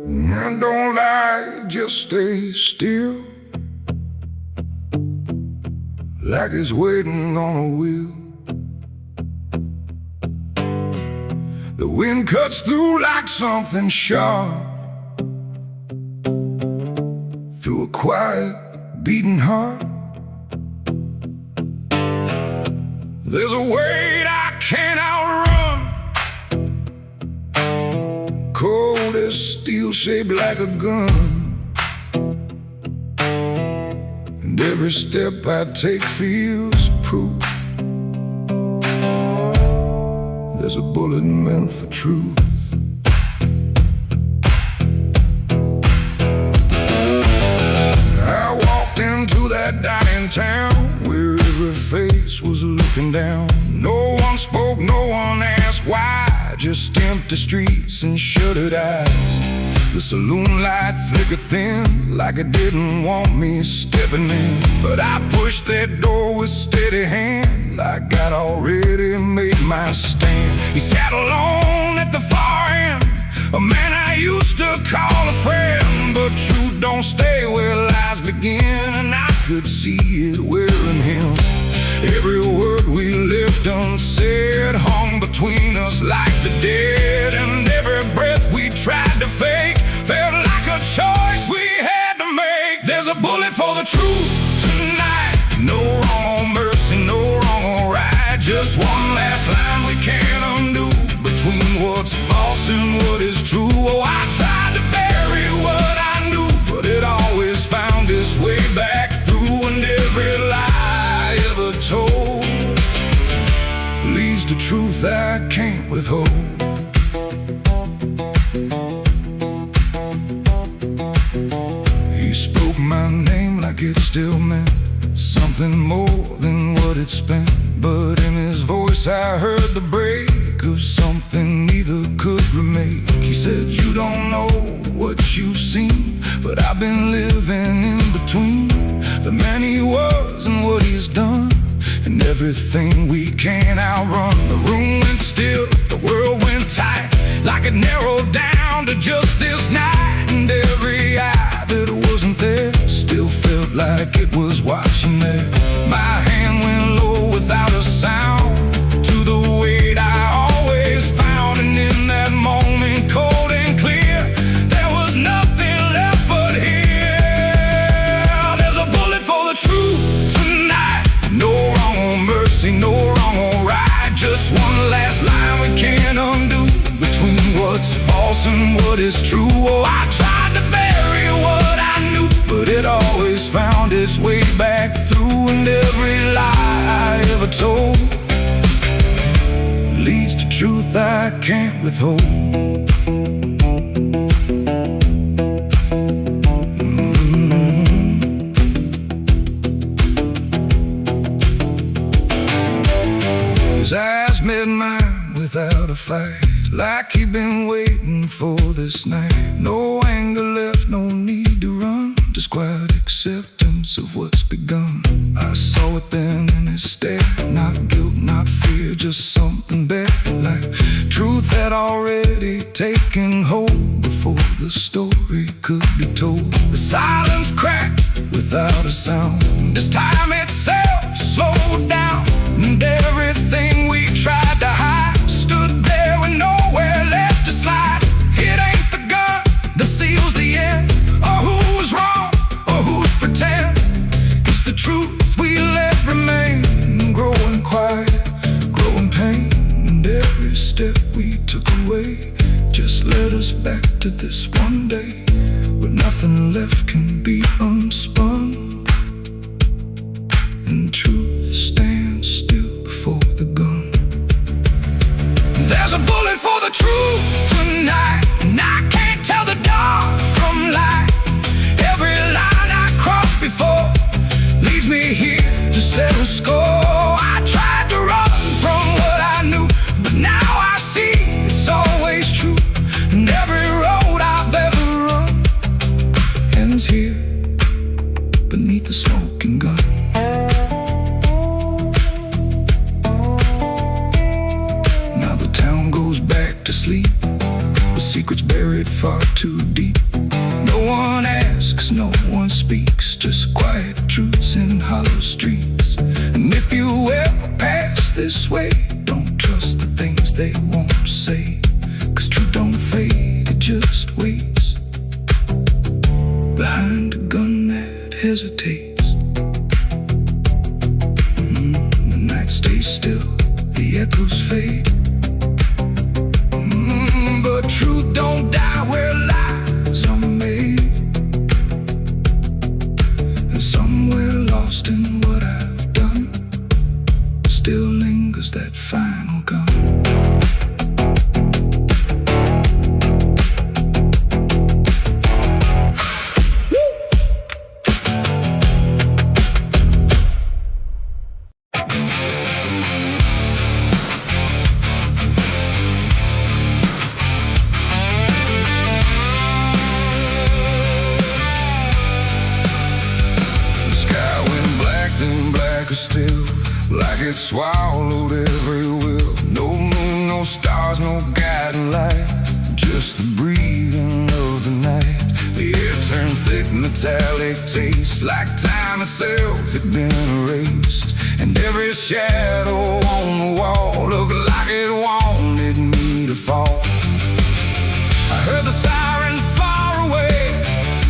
And don't lie, just stay still, like it's waiting on a wheel. The wind cuts through like something sharp, through a quiet, beating heart. There's a weight I can't outrun, cold as steel, shaped like a gun. And every step I take feels proof there's a bullet meant for truth. I walked into that dying town where every face was looking down. No one spoke, no one asked why, just empty streets and shuttered eyes. The saloon light flickered thin, like it didn't want me stepping in. But I pushed that door with steady hand, like I'd already made my stand. He sat alone at the far end, a man I used to call a friend. But truth don't stay where lies begin, and I could see it wearing him. Every word we left unsaid hung between us like the dead. And every breath we tried to fake felt like a choice we had to make. There's a bullet for the truth tonight, no wrong or mercy, no wrong or right. Just one last line we can't undo, between what's false and what is true. Oh, I tried to bury what I knew, but it always found its way back through. And every lie ever told leads to truth I can't withhold. He spoke my name like it still meant something more than what it spent. But in his voice I heard the break of something neither could remake. He said, you don't know what you've seen, but I've been living in between the man he was and what he's done, and everything we can't outrun. The room went still, the world went tight, like it narrowed down to just this night. And every eye that wasn't there still felt like it was watching there. My hand went low without a sound to the weight I always found. And in that moment, cold and clear, there was nothing left but here. There's a bullet for the truth tonight, no wrong or mercy, no wrong or right. Just one last line we can't undo, between what's false and what is true. Oh, I tried to bury what I knew, but it always found its way back through. And every lie I ever told leads to truth I can't withhold. His eyes met mine without a fight, like he'd been waiting for this night. No anger left, no need to run, just quiet acceptance of what's begun. I saw it then in his stare, not guilt, not fear, just something better, like truth had already taken hold before the story could be told. The silence cracked without a sound, this time itself slowed down, and everything we tried to hide stood there with nowhere left to slide. It ain't the gun that seals the end, or who's wrong, or who's pretend. It's the truth we let remain, growing quiet, growing pain. And every step we took away just led us back to this one day, where nothing left can be unspun, and truth stands still before the gun. There's a bullet for the truth tonight, and I can't tell the dark from light. Every line I crossed before leads me here to settle score. I tried to run from what I knew, but now I see it's always true. And every road I've ever run ends here, sleep, with secrets buried far too deep. No one asks, no one speaks, just quiet truths in hollow streets. And if you ever pass this way, don't trust the things they won't say, 'cause truth don't fade, it just waits behind a gun that hesitates. The night stays still, the echoes fade. But truth don't die where lies are made. And somewhere lost in what I've done still lingers that final gun. Still, like it swallowed every will. No moon, no stars, no guiding light, just the breathing of the night. The air turned thick, metallic taste, like time itself had been erased. And every shadow on the wall looked like it wanted me to fall. I heard the sirens far away,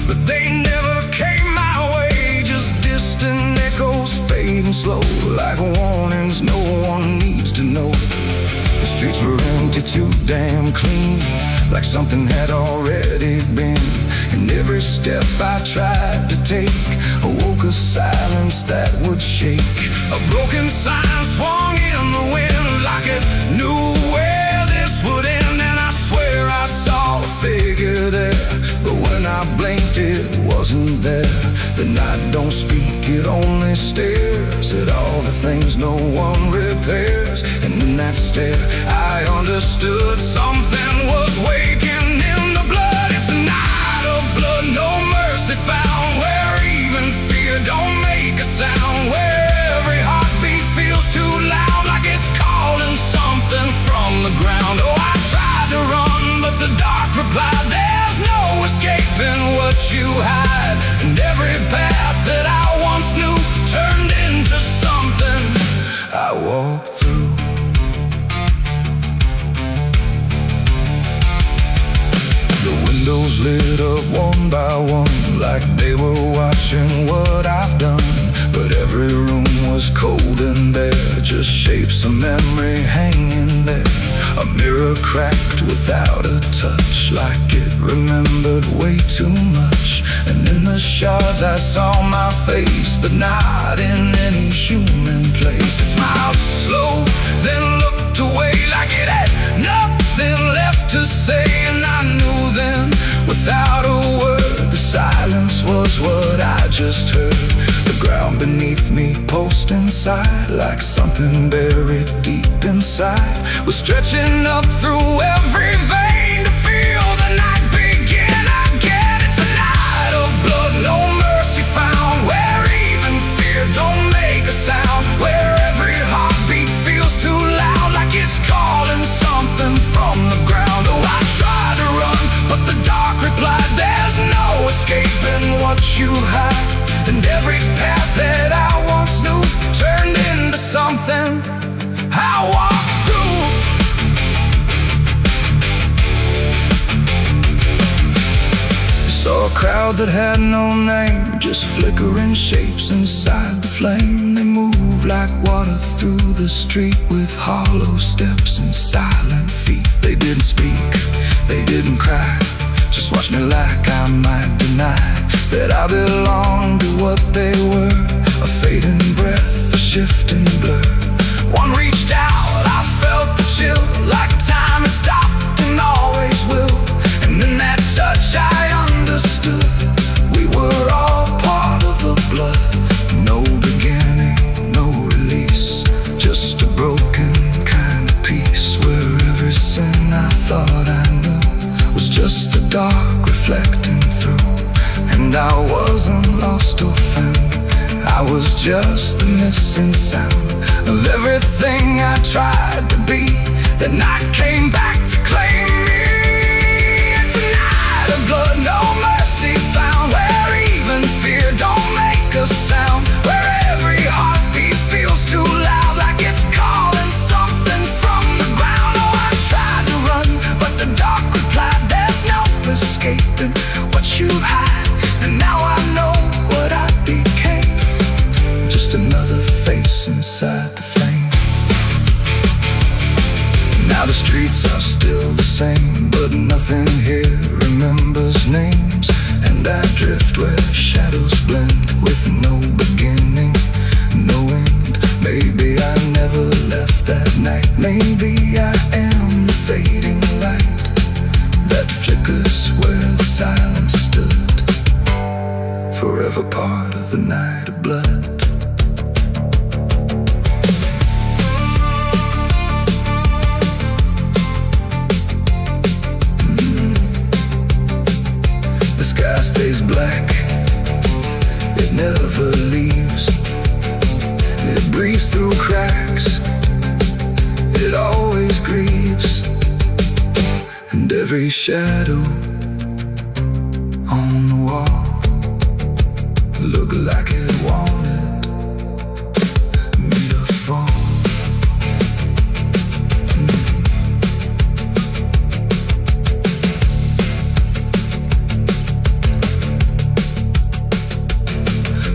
but they never came my way. Just distant echoes fading slow, like warnings no one needs to know. The streets were empty, too damn clean, like something had already been. And every step I tried to take awoke a silence that would shake. A broken sign swung in the wind, like it knew where this would end. And I swear I saw a figure there, but when I blinked it wasn't there. The night don't speak, it only stares at all the things no one repairs. And in that stare I understood something was waking in the blood. It's a night of blood, no mercy found, where even fear don't make a sound, where every heartbeat feels too loud, like it's calling something from the ground. Oh, I tried to run, but the dark replied, there's no escaping what you hide. And every path that I once knew turned into something I walked through. The windows lit up one by one, like they were watching what I've done. But every room was cold and bare, just shapes of memory hanging there. A mirror cracked without a touch, like it remembered way too much. And in the shards I saw my face, but not in any human place. It smiled slow, then looked away, like it had nothing left to say. And I knew then, without a word, the silence was what I just heard. The ground beneath me pulsed inside, like something buried deep inside was stretching up through every vein to feel the night begin again. It's a night of blood, no mercy found, where even fear don't make a sound, where every heartbeat feels too loud, like it's calling something from the ground. Oh, I tried to run, but the dark replied, there's no escaping what you hide. And every path that I once knew turned into something I walked through. Saw a crowd that had no name, just flickering shapes inside the flame. They moved like water through the street, with hollow steps and silent feet. They didn't speak, they didn't cry, just watched me like I might deny that I belonged to what they were. A fading breath, a shifting blur. One reached out, I felt the chill, like time had stopped and always will. And in that touch I understood we were all part of the blood. No beginning, no release, just a broken kind of peace, where every sin I thought I knew was just the dark reflecting through. And I wasn't lost or found, I was just the missing sound of everything I tried to be. The night came back to claim Now the streets are still the same, but nothing here remembers names. And I drift where shadows blend with no beginning, no end. Maybe I never left that night. Maybe I am the fading light that flickers where the silence stood, forever part of the night of blood. The sky stays black, it never leaves. It breathes through cracks, it always grieves. And every shadow on the wall looked like it wanted me to fall.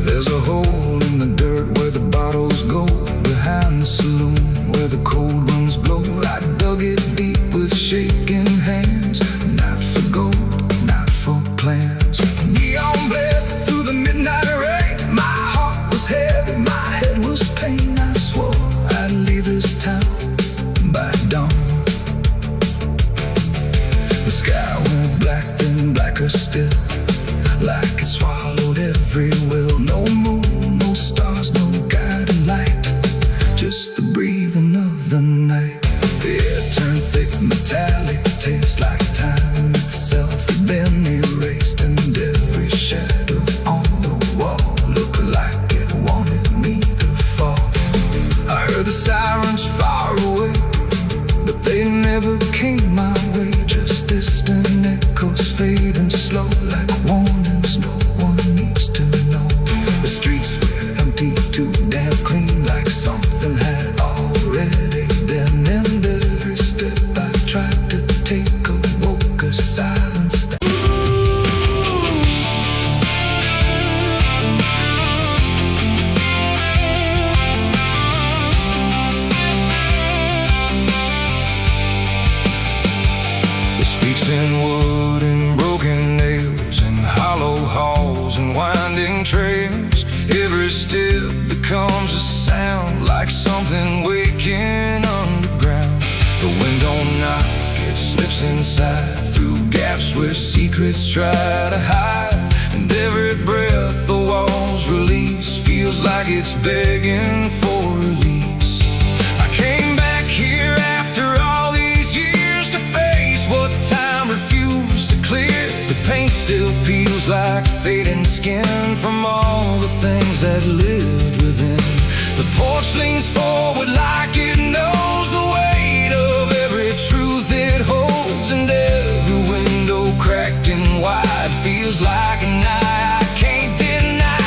There's a hole in the dirt where the bottles go, behind the saloon where the cold winds blow. I dug it deep with shaking hands, not for gold, not for plans. Neon bled through the midnight rain. My heart was heavy, my head was pain. I swore I'd leave this town by dawn. The sky went black, then blacker still, like it swallowed every will. No moon, no stars, no guiding light, just the breathing of the night. The air turned thick, metallic, tastes like time itself had been erased. And every shadow on the wall looked like it wanted me to fall. I heard the sirens far away, but they never came my way. Just distant echoes fading slow, like warnings no one needs to know. The streets were empty, too damn clean, like something had already been. And every step I tried to take awoke a silence that speaks in wood and broken nails, and hollow halls and winding trails. Every step becomes a sound, like something waking underground. The wind don't knock, it slips inside, through gaps where secrets try to hide. And every breath the walls release feels like it's begging for release. I came back here after all these years to face what time refused to clear. The paint still peels like fading skin from all the things that lived within. The porch leans forward like it knows the weight of every truth it holds. And every window cracked and wide feels like an eye I can't deny.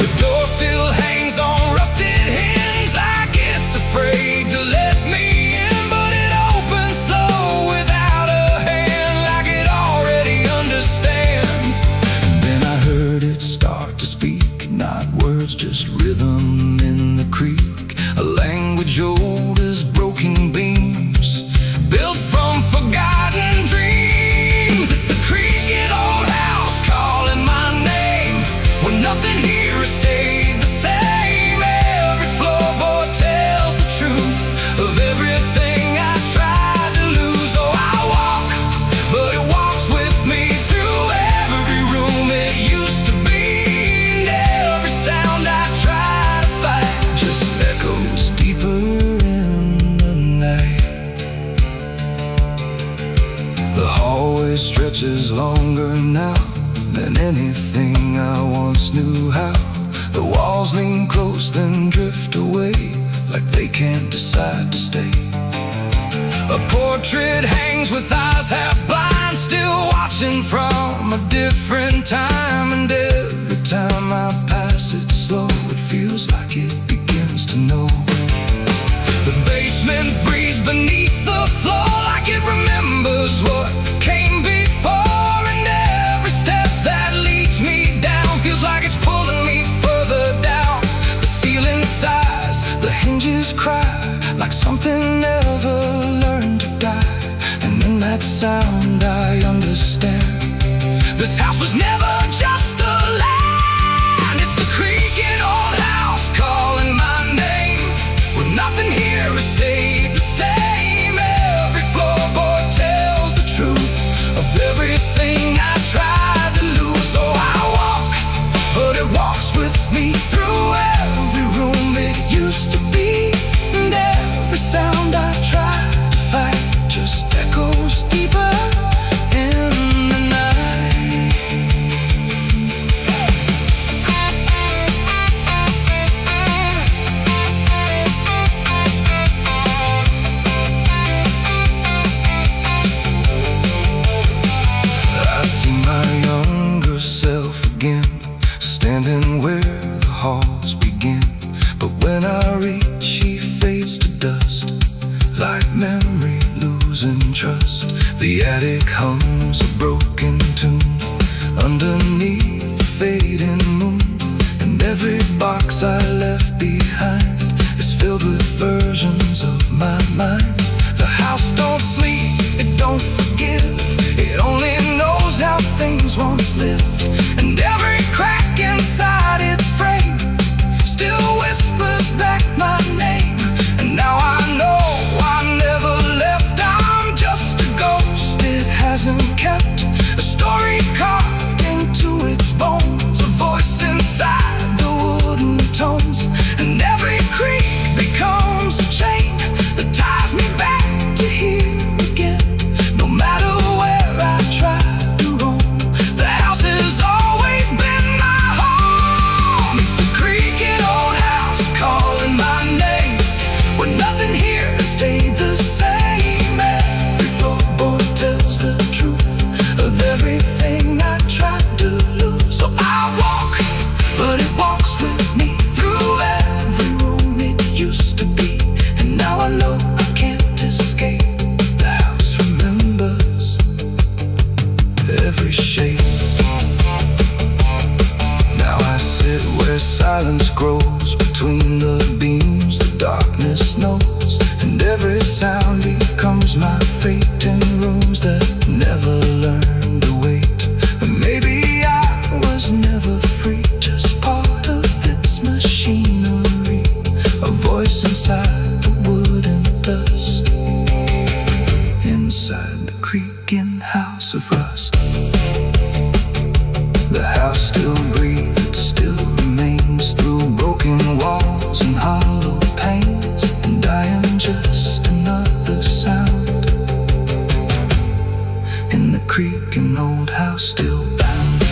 The door still hangs on rusted hinges, like it's afraid to let me in. But it opens slow without a hand, like it already understands. And then I heard it start to speak, not words, just rhythm in the creek. A language old as broken beams, built from forgotten dreams. It's the creaking old house calling my name, when nothing here has stayed the same. Every floorboard tells the truth of everything I tried to lose. Oh, I walk, but it walks with me through every room it used to be. And every sound I try to fight just echoes deeper in the night. The hallway stretches longer now than anything I once knew how. The walls lean close, then drift away, like they can't decide to stay. A portrait hangs with eyes half blind, still watching from a different time. And every time I pass it slow, it feels like it begins to know. The basement breathes beneath the floor, like it remembers what came before. And every step that leads me down feels like it's pulling me further down. The ceiling sighs, the hinges cry, like something never learned to die. that sound I understand. This house was never just a land. It's the creaking old house calling my name, where nothing here has stayed the same. Every floorboard tells the truth of everything I tried to lose. So I walk, but it walks with me through every room it used to be. And every sound I tried to fight just echoes deeper in the night. I see my younger self again, standing where the halls begin. But when I reach, he fades to dust, like memory losing trust. The attic hums a broken tune underneath the fading moon, and every box I left behind is filled with versions of my mind. The house don't sleep, it don't forgive, it only knows how things once lived. And every crack inside its frame still whispers back my name. And now I know I never left, I'm just a ghost. It hasn't kept a story carved into its bones, a voice inside the wooden tones. And every creak becomes a chain that ties me back to here again. No matter where I try to roam, the house has always been my home. It's the creaking old house calling my name, where nothing here has stayed the same. Every floorboard tells the truth of everything I tried to lose. So I walk, but it walks with me through every room it used to be. And now I know I can't escape. The house remembers every shape. Now I sit where silence grows between the beams, the darkness knows, and every sound becomes my fate in rooms that never learned to wait. And maybe I was never free, just part of its machinery, a voice inside the wooden dust, inside the creaking house of rust. The house still breathes, it still remains through broken walls and hollow panes. And I am just another sound in the creaking old house still bound.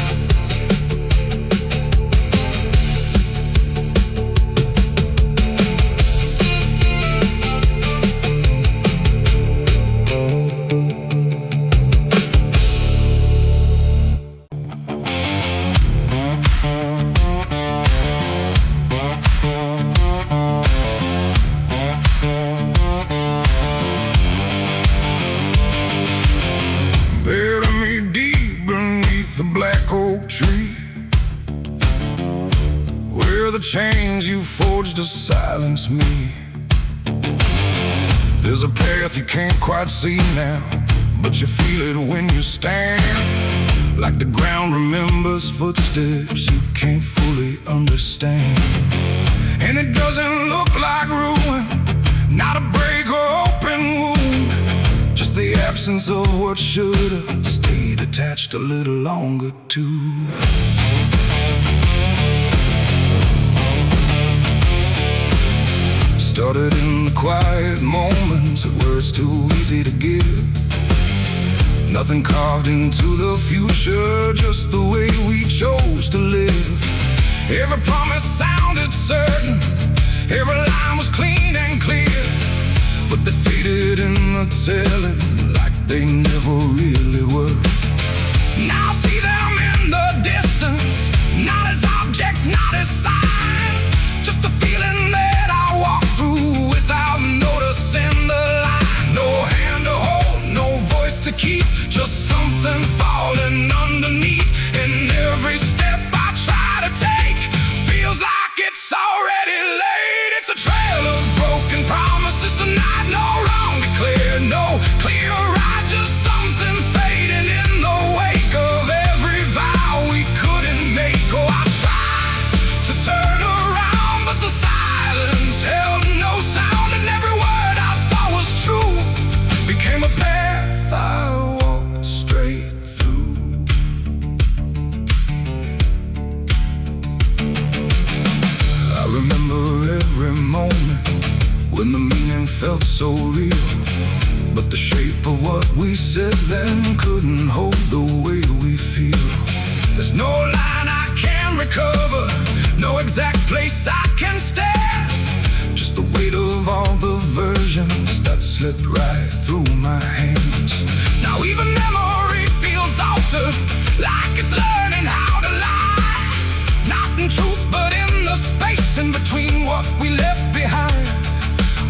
Bury me deep beneath the black oak tree, where the chains you forged to silence me. There's a path you can't quite see now, but you feel it when you stand. Like the ground remembers footsteps you can't fully understand. And it doesn't look like ruin, not a break or open wound, just the absence of what should've stayed attached a little longer too. Started in the quiet moments where it's too easy to give. Nothing carved into the future, just the way we chose to live. Every promise sounded certain, every line was clean and clear, but they faded in the telling like they never really were. Now I see them in the distance, not as objects, not as signs, just a feeling that I walk through without noticing the line. No hand to hold, no voice to keep, just something falling underneath. And every step I try to take feels like it's already late. It's a trail of broken promises tonight, no wrong declared, no clear right, just some felt so real. But the shape of what we said then couldn't hold the way we feel. There's no line I can recover, no exact place I can stand. Just the weight of all the versions that slipped right through my hands. Now even memory feels altered, like it's learning how to lie. Not in truth, but in the space in between what we left behind.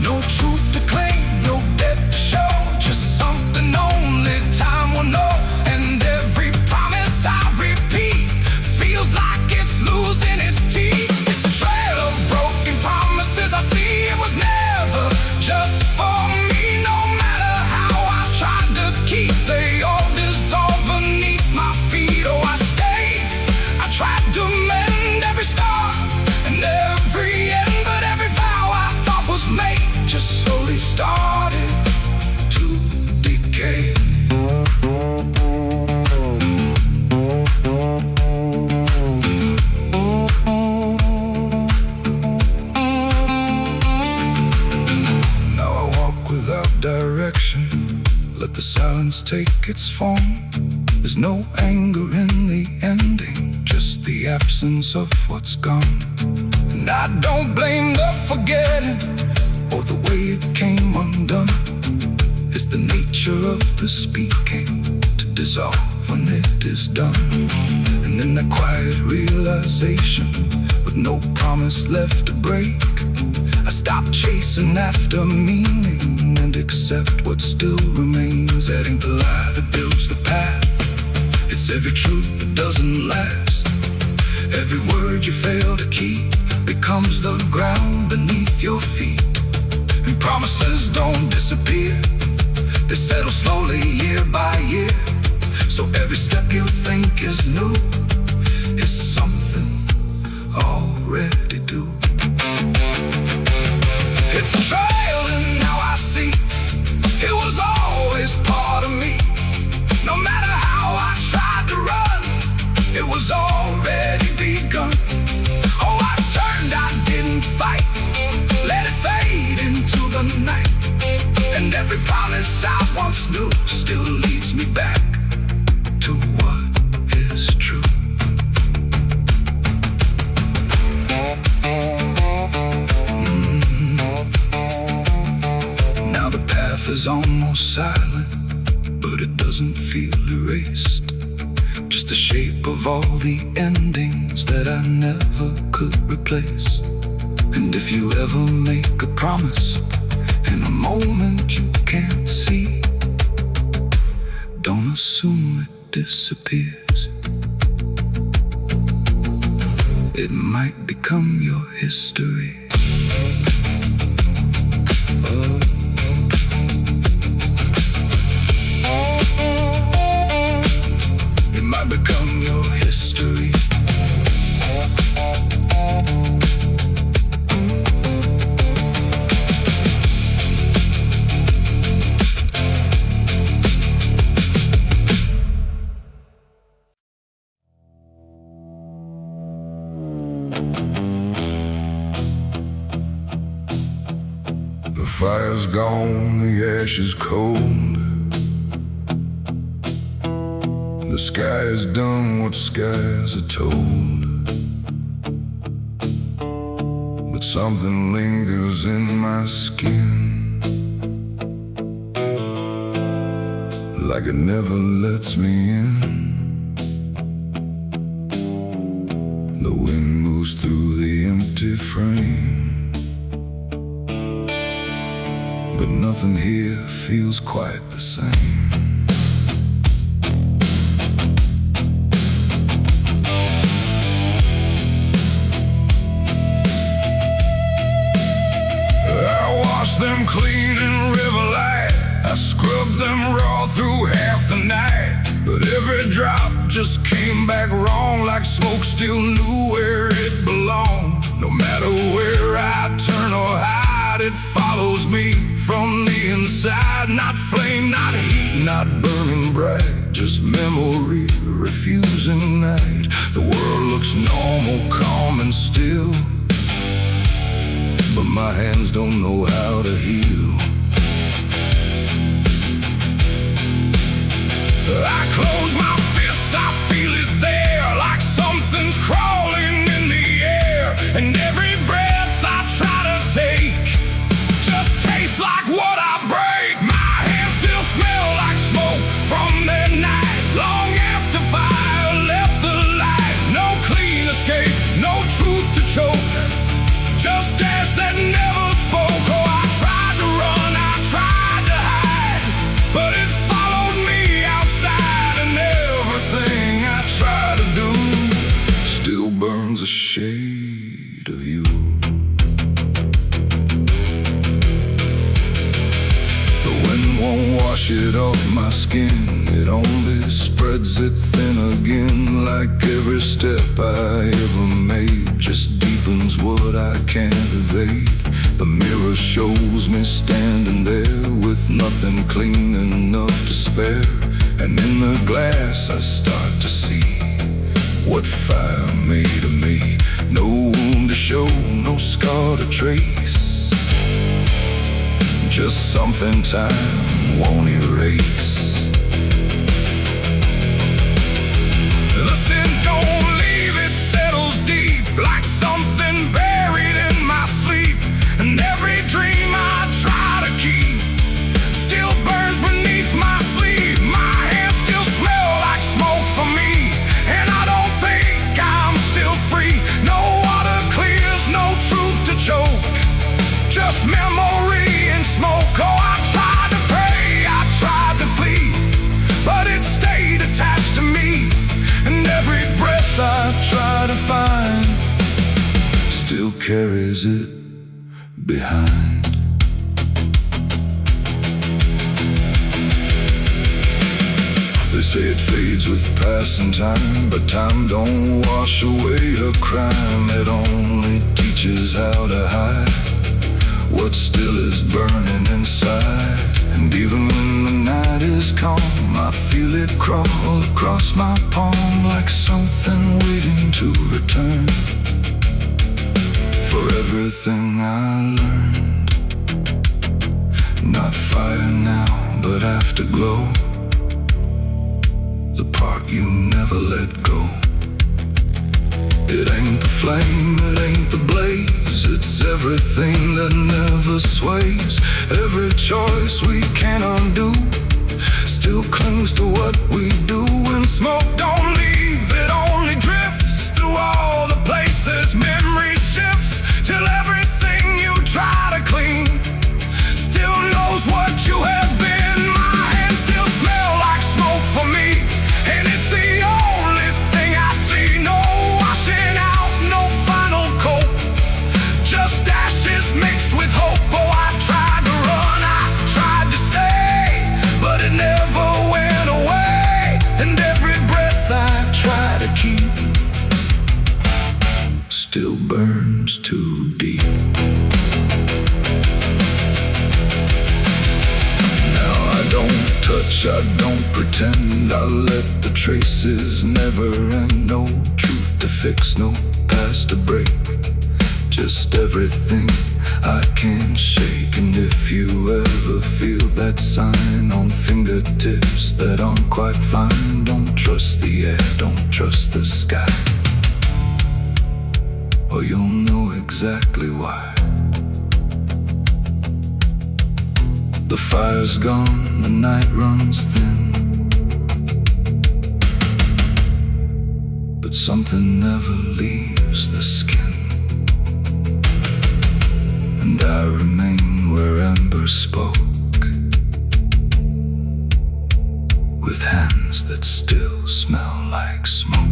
No truth to claim, no debt to show, just something only time will know. And every promise I repeat feels like it's losing its teeth. It's a trail of broken promises I see. It was never just for me. No matter how I tried to keep, they all dissolve beneath my feet. Oh, I stayed, I tried to mend every star and every end, but every vow I thought was made just slowly started to decay. Now I walk without direction, let the silence take its form. There's no anger in the ending, just the absence of what's gone. And I don't blame the forgetting or the way it came undone. It's the nature of the speaking to dissolve when it is done. And in that quiet realization, with no promise left to break, I stop chasing after meaning and accept what still remains. Adding the lie that builds the path, it's every truth that doesn't last. Every word you fail to keep becomes the ground beneath your feet. And promises don't disappear, they settle slowly year by year. So every step you think is new is something already due. It's a trail and now I see it was always part of me. No matter how I tried to run, it was already begun. Oh, I turned, I didn't fight, let it fade into the night. And every promise I once knew still leads me back to what is true. Now the path is almost silent, but it doesn't feel erased. Just the shape of all the endings that I never could replace. And if you ever make a promise in a moment you can't see, don't assume it disappears. It might become your history. Oh. It might become your history. The fire's gone, the ash is cold. The sky has done what skies are told. But something lingers in my skin, like it never lets me in. The wind moves through the empty frame, but nothing here feels quite the same. I washed them clean in river light, I scrubbed them raw through half the night. But every drop just came back wrong, like smoke still knew where it belonged. No matter where I turn or hide, it follows me from the inside. Not flame, not heat, not burning bright, just memory refusing night. The world looks normal, calm and still, but my hands don't know how to heal. just like what I break. My hands still smell like smoke from that night, long after fire left the light. No clean escape, no truth to choke, just ash that never spoke. Oh, I tried to run, I tried to hide, but it followed me outside, and everything I try to do still burns a shade of you. The wind won't wash it off my skin, it only spreads it thin again. Like every step I ever made just deepens what I can't evade. The mirror shows me standing there with nothing clean enough to spare, and in the glass I start to see what fire made of me. No wound to show, no scar to trace, just something time won't erase. The sin don't leave, it settles deep, like something buried in my sleep. And every dream I try to keep still burns beneath my sleeve. My hands still smell like smoke for me, and I don't think I'm still free. No water clears, no truth to choke, just memory and smoke. Oh, I tried to pray, I tried to flee, but it stayed attached to me. And every breath I try to find still carries it behind. They say it fades with passing time, but time don't wash away her crime. It only teaches how to hide what still is burning inside. And even when the night is calm, I feel it crawl across my palm, like something waiting to return for everything I learned. Not fire now, but afterglow, the part you never let go. It ain't the flame, it ain't the blaze, it's everything that never sways. Every choice we can't undo still clings to what we do. When smoke don't leave, it only drifts through all the places memory shifts, till everything you try to clean still knows what you have been. My hands still smell like smoke for me, and it's the only thing I see. No washing out, no final coat, just ashes mixed with hope. Oh, I tried to run, I tried to stay, but it never went away. And every breath I try to keep still burns too deep. Now I don't touch, I don't pretend, I let the traces never end. No truth to fix, no past to break, just everything I can't shake. And if you ever feel that sign on fingertips that aren't quite fine, don't trust the air, don't trust the sky, or you'll know exactly why. The fire's gone, the night runs thin, but something never leaves the skin. And I remain where ember spoke, with hands that still smell like smoke.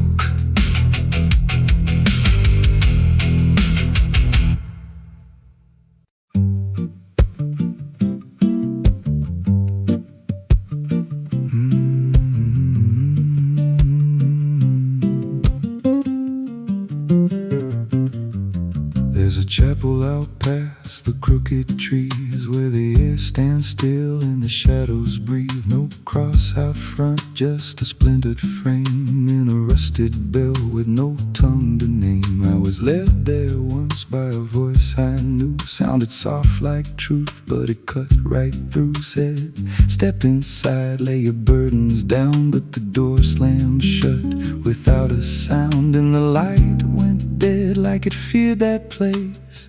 There's a chapel out past the crooked trees, where the air stands still and the shadows breathe. No cross out front, just a splintered frame in a rusted bell with no tongue to name. I was led there once by a voice I knew, sounded soft like truth, but it cut right through. Said, step inside, lay your burdens down, but the door slammed shut without a sound. And the light went dead like it feared that place.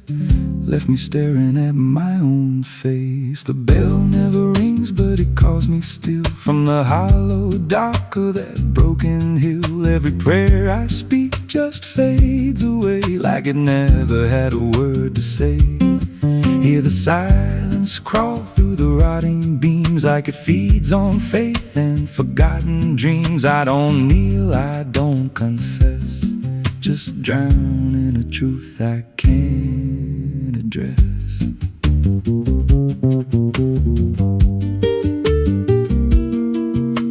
left me staring at my own face. The bell never rings, but it calls me still. From the hollow dark of that broken hill, every prayer I speak just fades away, like it never had a word to say. Hear the silence crawl through the rotting beams, like it feeds on faith and forgotten dreams. I don't kneel, I don't confess, just drown in a truth I can't address.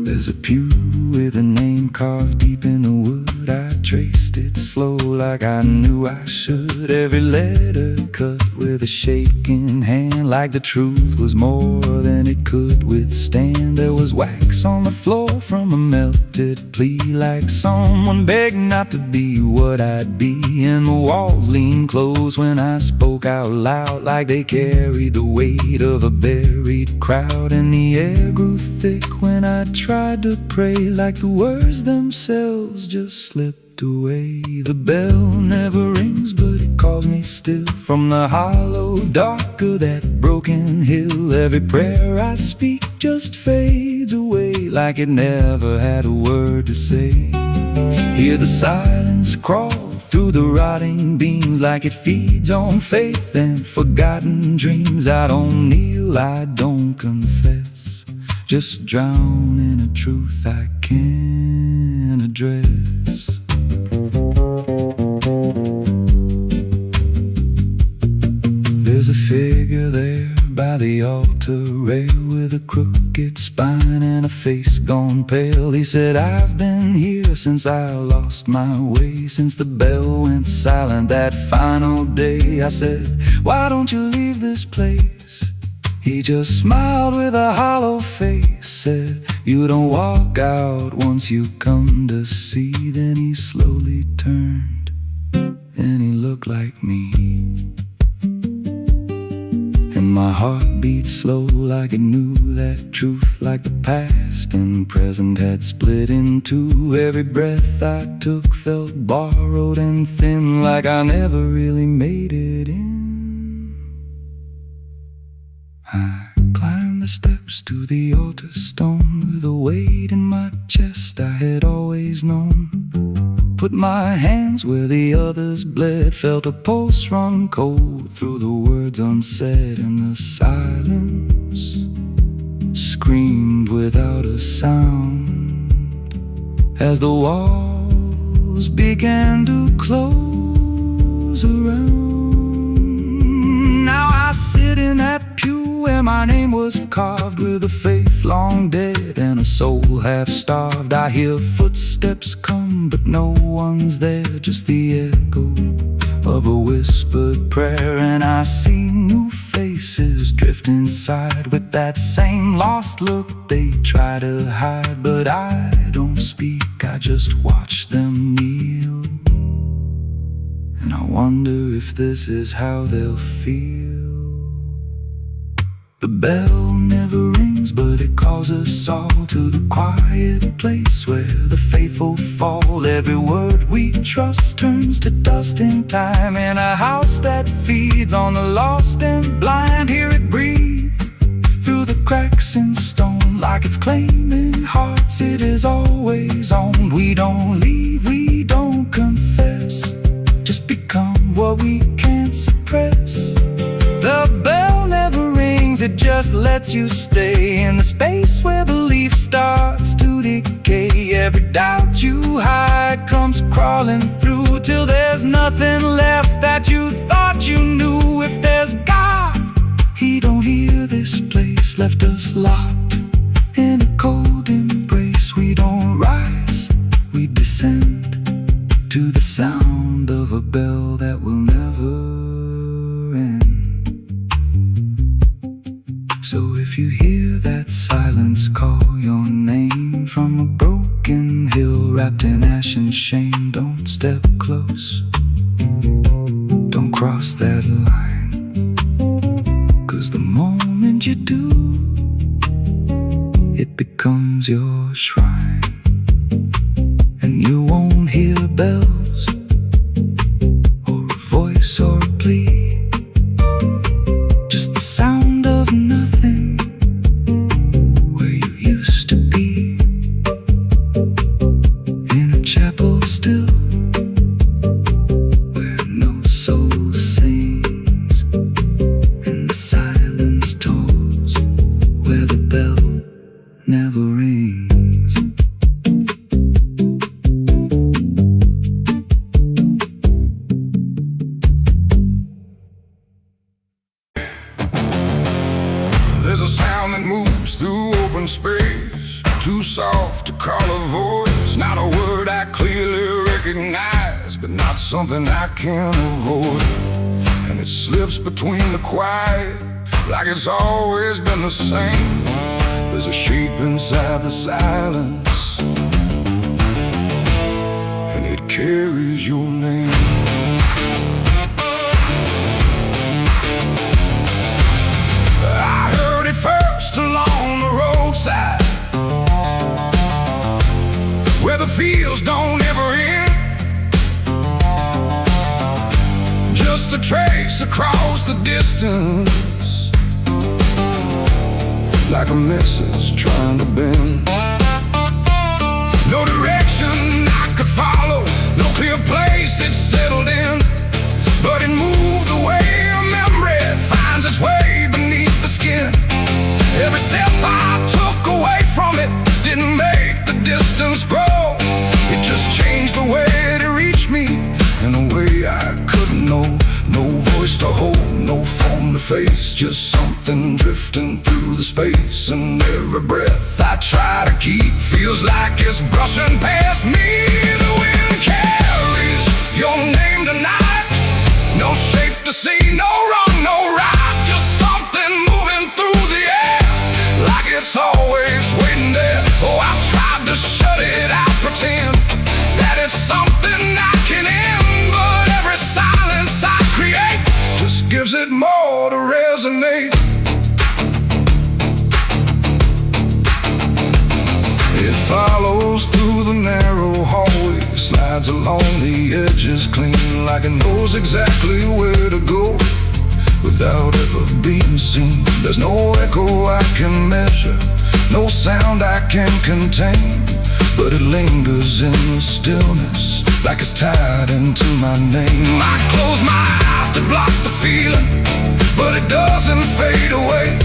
There's a pew with a name carved deep in the wood. I traced it slow like I knew I should. Every letter cut with a shaking hand, like the truth was more than it could withstand. There was wax on the floor from a melted plea, like someone begged not to be what I'd be. And the walls leaned close when I spoke out loud, like they carried the weight of a buried crowd. And the air grew thick when I tried to pray, like the words themselves just slipped away. The bell never rings, but it calls me still. From the hollow dark of that broken hill, every prayer I speak just fades away, like it never had a word to say. Hear the silence crawl through the rotting beams, like it feeds on faith and forgotten dreams. I don't kneel, I don't confess, just drown in a truth I can't address. There's a figure there by the altar rail, with a crooked spine and a face gone pale. He said, I've been here since I lost my way, since the bell went silent that final day. I said, why don't you leave this place? He just smiled with a hollow face, said, you don't walk out once you come to see. Then he slowly turned and he looked like me. And my heart beat slow, like it knew that truth, like the past and present had split in two. Every breath I took felt borrowed and thin, like I never really made it in. I climbed the steps to the altar stone, with a weight in my chest I had always known. Put my hands where the others bled, felt a pulse run cold through the words unsaid. And the silence screamed without a sound as the walls began to close around. Now I sit in that pew where my name was carved, with a faith long dead and a soul half starved. I hear footsteps come, but no one's there, just the echo of a whispered prayer. And I see new faces drift inside, with that same lost look they try to hide. But I don't speak, I just watch them kneel, and I wonder if this is how they'll feel. The bell never rings, but it calls us all to the quiet place where the faithful fall. Every word we trust turns to dust in time, in a house that feeds on the lost and blind. Hear it breathe through the cracks in stone, like it's claiming hearts it is always owned. We don't leave, we don't confess, just become what we can't suppress. The bell never rings, it just lets you stay in the space where belief starts to decay. Every doubt you hide comes crawling through, till there's nothing left that you thought you knew. If there's God, He don't hear this place, left us locked in a cold embrace. We don't rise, we descend to the sound of a bell that will never end. So if you hear that silence call your name from a broken hill wrapped in ash and shame, don't step close, don't cross that line, 'cause the moment you do, it becomes your shrine. And you won't hear bells or a voice or a plea, sound that moves through open space, too soft to call a voice. Not a word I clearly recognize, but not something I can avoid. And it slips between the quiet, like it's always been the same. There's a shape inside the silence, and it carries your name. I heard it first along the roadside, where the fields don't ever end. Just a trace across the distance, like a message trying to bend. No direction I could follow, no clear place it settled in, but it moved the way a memory finds its way beneath the skin. Every step I took away from it didn't make the distance grow. It just changed the way to reach me in a way I couldn't know. No voice to hold, no form to face, just something drifting through the space. And every breath I try to keep feels like it's brushing past me. The wind carries your name tonight, no shape to see, no wrong, no right, just something moving through the air, like it's always waiting there. Oh, I've tried to shut it out, pretend that it's something I can end, but every silence I create just gives it more to resonate. It follows through the narrow hallway, slides along the edges clean, like it knows exactly where to go without ever being seen. There's no echo I can measure, no sound I can contain, but it lingers in the stillness, like it's tied into my name. I close my eyes to block the feeling, but it doesn't fade away.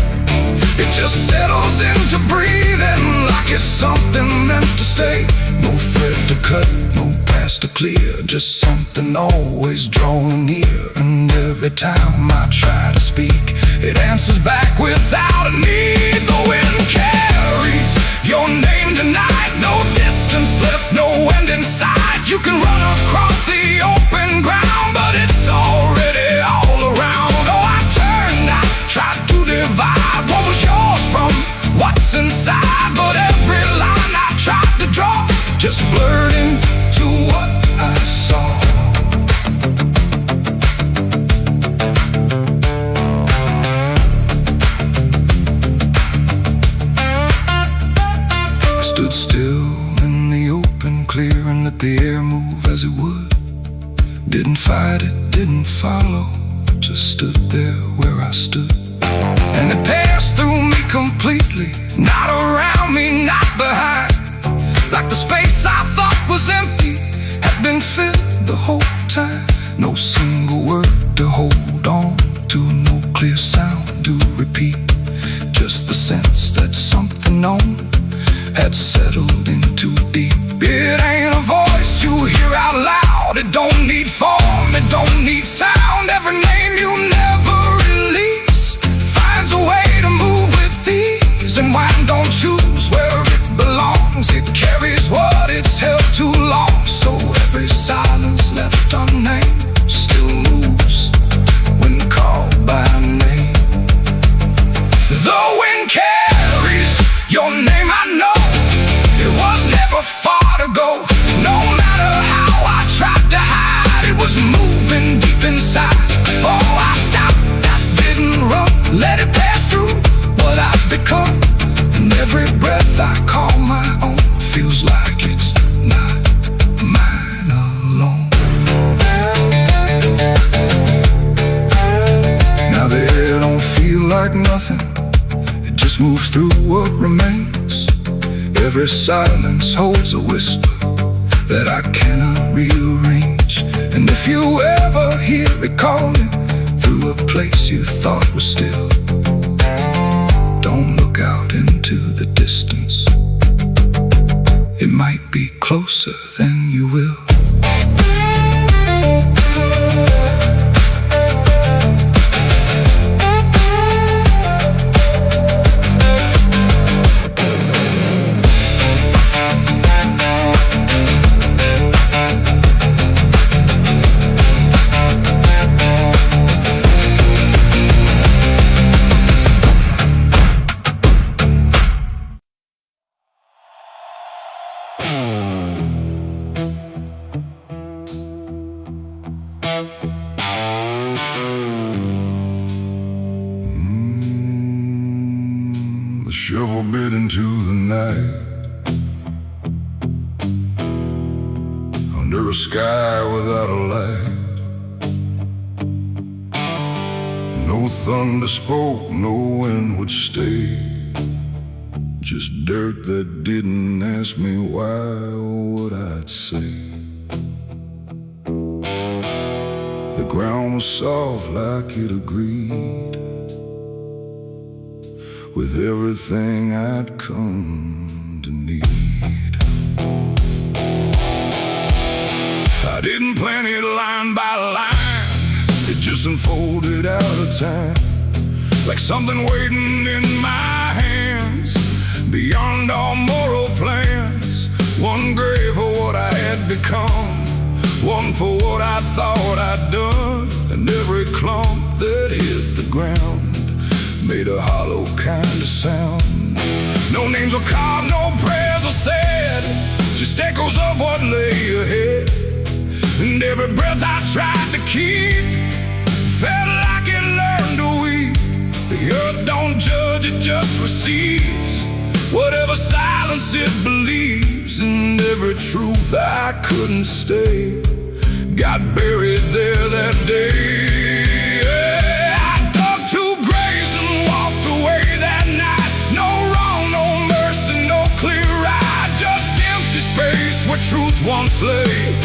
It just settles into breathing, like it's something meant to stay. No thread to cut, no path to clear, just something always drawing near. And every time I try to speak, it answers back without a need. The wind carries your name tonight, no distance left, no end in sight. You can run across the open ground, but it's already all around. Oh, I turned, I tried to divide what was yours from what's inside, but every line I tried to draw just blurred into what I saw. I stood still in the open, clear, and let the air move as it would. Didn't fight it, didn't follow, just stood there where I stood. And it passed through me completely, not around me, not behind. Like the space I thought was empty had been filled the whole time. No single word to hold on to, no clear sound to repeat, just the sense that something known had settled in too deep. It ain't a voice you hear out loud, it don't need form, it don't need sound. Every name you never release finds a way to move with ease. And wine don't choose where it belongs, it carries what it's held too long. So every silence left unnamed still moves when called by name. The wind carries your name, I know it was never far to go. No matter how I tried to hide, it was moving deep inside. Oh, I stopped, I didn't run, let it pass through what I've become. And every breath I call my own feels like it's not mine alone. Now the air don't feel like nothing, it just moves through what remains. Every silence holds a whisper that I cannot rearrange. And if you ever hear it calling through a place you thought was still, don't look out into the distance, it might be closer than you will. the shovel bit into the night. Under a sky without a light. No thunder spoke, no wind would stay. Just dirt that didn't ask me why or what I'd say. The ground was soft like it agreed with everything I'd come to need. I didn't plan it line by line, it just unfolded out of time, like something waiting in my hands, beyond all moral plans. One grave for what I had become, one for what I thought I'd done, and every clump that hit the ground made a hollow kind of sound. No names were carved, no prayers were said, just echoes of what lay ahead. And every breath I tried to keep felt like it learned to weep. The earth don't judge, it just receives whatever silence it believes. And every truth I couldn't stay got buried there that day. I dug 2 graves and walked away that night. No wrong, no mercy, no clear ride, just empty space where truth once lay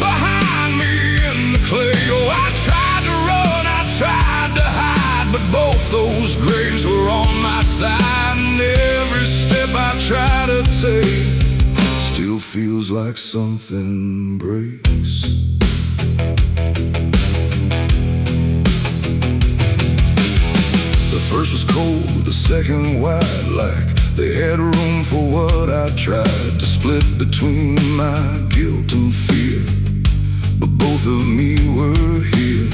behind me in the clay. Oh, I tried to run, I tried to hide, but both those graves were on my side. And every step I try to take still feels like something breaks. The first was cold, the second wide, like they had room for what I tried to split between my guilt and fear. But both of me were here.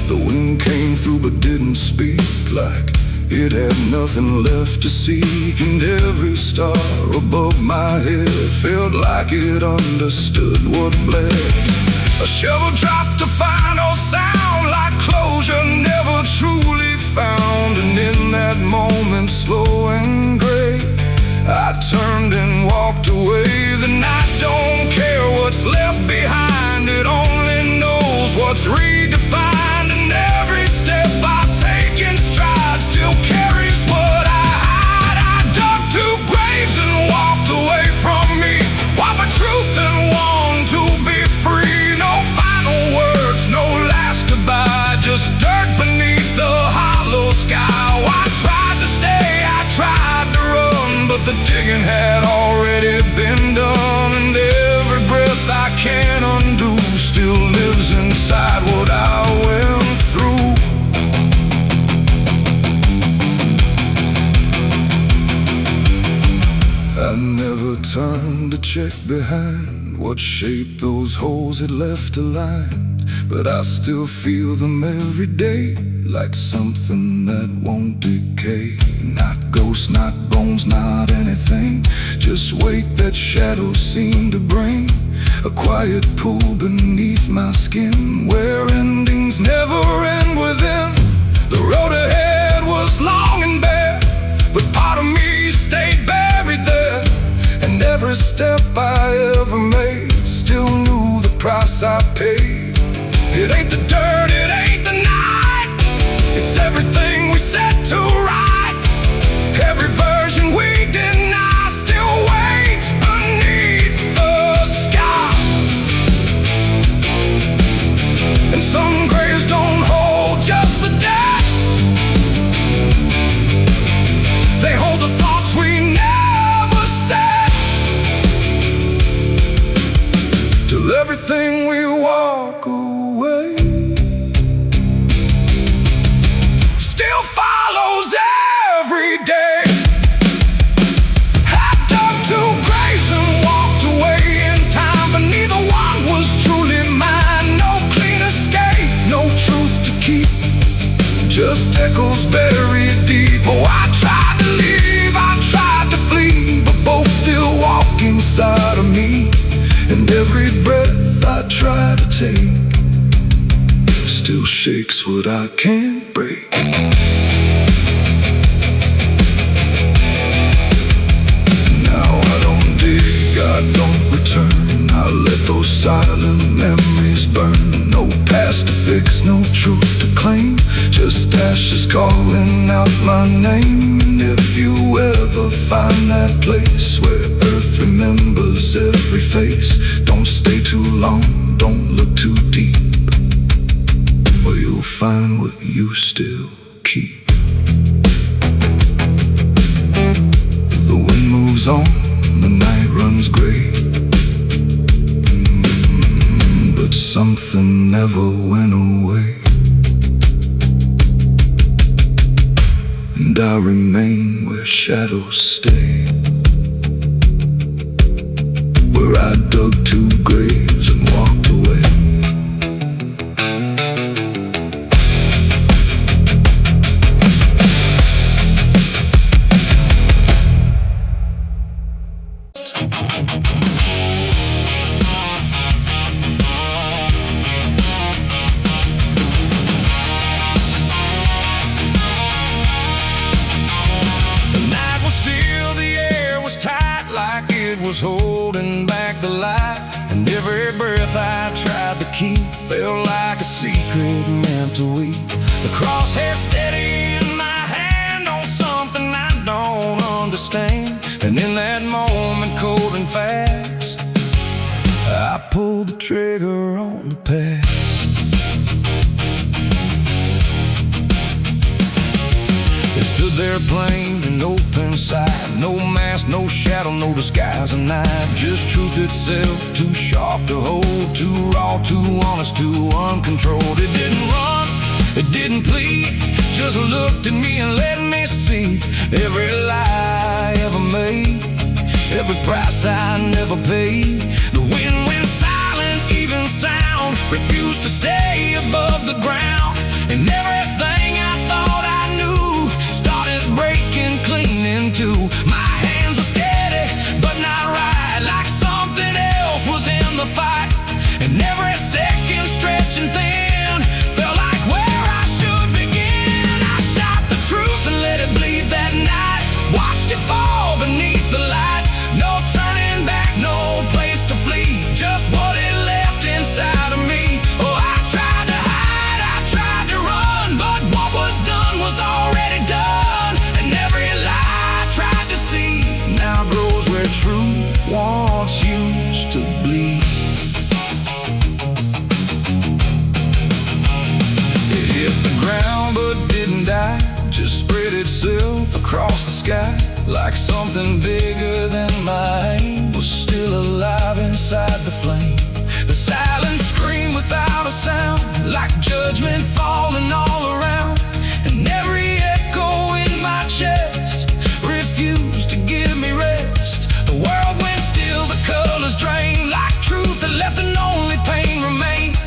The wind came through but didn't speak, like it had nothing left to seek. And every star above my head felt like it understood what bled. A shovel dropped a final sound, like closure never truly found. And in that moment, slow and gray, I turned and walked away. The night don't care what's left behind, it only knows what's redefined. And every step I take in stride still carries what I hide. I dug 2 graves and walked away from me, one for truth and one to be free. No final words, no last goodbye, just dirt beneath the hollow sky. Oh, I tried to stay, I tried to run, but the digging had already been done. And every breath I can't undo still lives inside what I went through. I never turned to check behind what shape those holes had left aligned, but I still feel them every day, like something that won't decay. Not ghosts, not bones, not anything, just weight that shadows seem to bring. A quiet pool beneath my skin, where endings never end within. The road ahead was long and bare, but part of me stayed buried there. And every step I ever made still knew the price I paid. It ain't the dirt, it ain't the night, it's everything we set to right. Every version we deny still waits beneath the sky. And some graves don't hold just the dead, they hold the thoughts we never said. Till everything we walk away still follows every day. I dug 2 graves and walked away in time, but neither one was truly mine. No clean escape, no truth to keep, just echoes buried deep. Oh, I tried to leave, I tried to flee, but both still walk inside of me. And every breath I try to take still shakes what I can't break. fix, no truth to claim, just ashes calling out my name. And if you ever find that place where earth remembers every face, don't stay too long, don't look too deep, or you'll find what you still keep. The wind moves on, the night runs gray, but something never went away. And I remain where shadows stay, where I dug 2 graves and walked away. Was holding back the light, and every breath I tried to keep felt like a secret meant to weep. The crosshair steady in my hand on something I don't understand, and in that moment, cold and fast, I pulled the trigger on the past. It stood there plain and open sight, no mask, no shadow, no disguise, and night, just truth itself, too sharp to hold, too raw, too honest, too uncontrolled. It didn't run, it didn't plead, just looked at me and let me see every lie I ever made, every price I never paid. The wind went silent, even sound refused to stay above the ground, and everything I thought I knew started breaking clean in two. My hands were steady, but not right, like something else was in the fight, and every second stretching thin felt like where I should begin. I shot the truth and let it bleed that night, watched it fall beneath the light. No turning back, no place to flee, just what it left inside of me. Oh, I tried to hide, I tried to run, but what was done was already done, and every lie I tried to see now grows where truth once used to bleed. It hit the ground but didn't die, just spread itself across the sky, like something bigger than my aim was still alive inside the flame. The silent scream without a sound, like judgment falling all around, and every echo in my chest refused to give me rest. The world went still, the colors drained, like truth that left and only pain remained.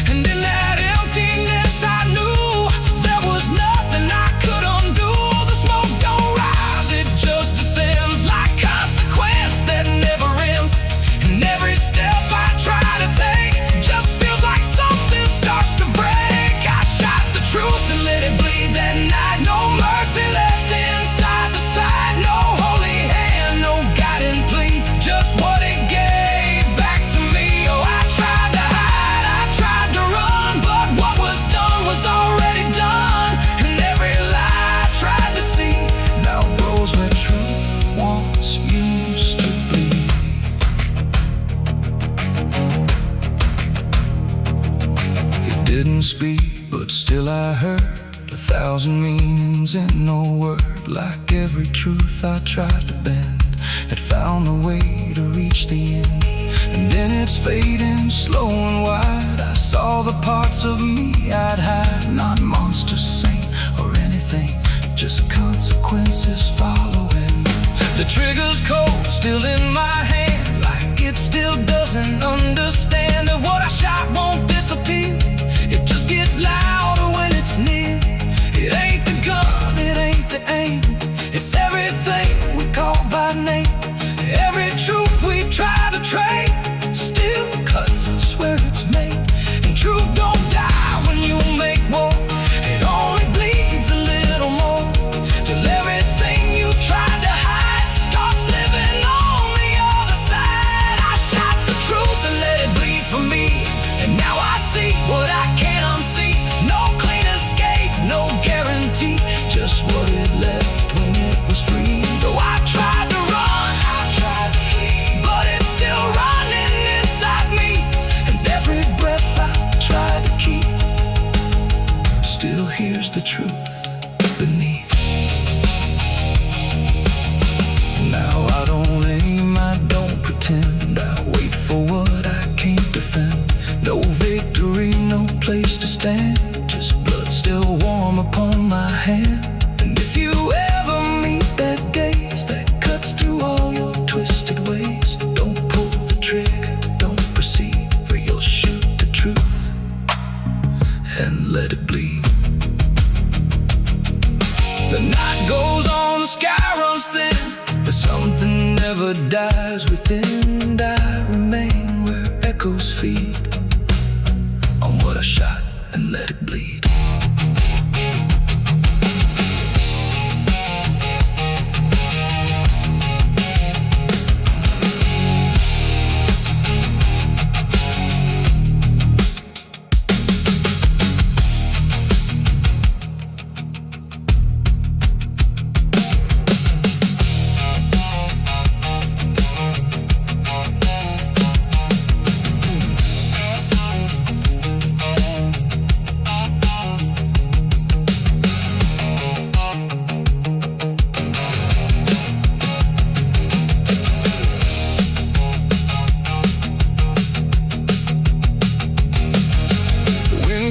And in that emptiness I knew there was nothing I could undo. The smoke don't rise, it just descends, like consequence that never ends. And every step I try to take just feels like something starts to break. I shot the truth and let it bleed that night, no mercy left inside the side, no holy hand, no guiding plea, just what it gave back to me. Oh, I tried to hide, I tried to run, but what was done was already done, and every lie I tried to see now grows where truth once used to bleed. It didn't speak, but still I heard 1,000 meanings in no word, like every truth I tried to bend had found a way to reach the end. And in its fading, slow and wide, I saw the parts of me I'd hide, not monster, saint, or anything, just consequences following. The trigger's cold, still in my hand, like it still doesn't understand that what I shot won't disappear, it just gets louder when it's near. It ain't the gun, it ain't the aim, it's everything we call by name. Every truth we try to trade still cuts us where it's made. And truth don't die when you make war, it only bleeds a little more, till everything you tried to hide starts living on the other side. I shot the truth and let it bleed for me, and now I see what understand. Just blood still warm upon my hand. And if you ever meet that gaze that cuts through all your twisted ways, don't pull the trigger, don't proceed, for you'll shoot the truth and let it bleed. The night goes on, the sky runs thin, but something never dies within. And I remain where echoes feed on what I shot and let it bleed.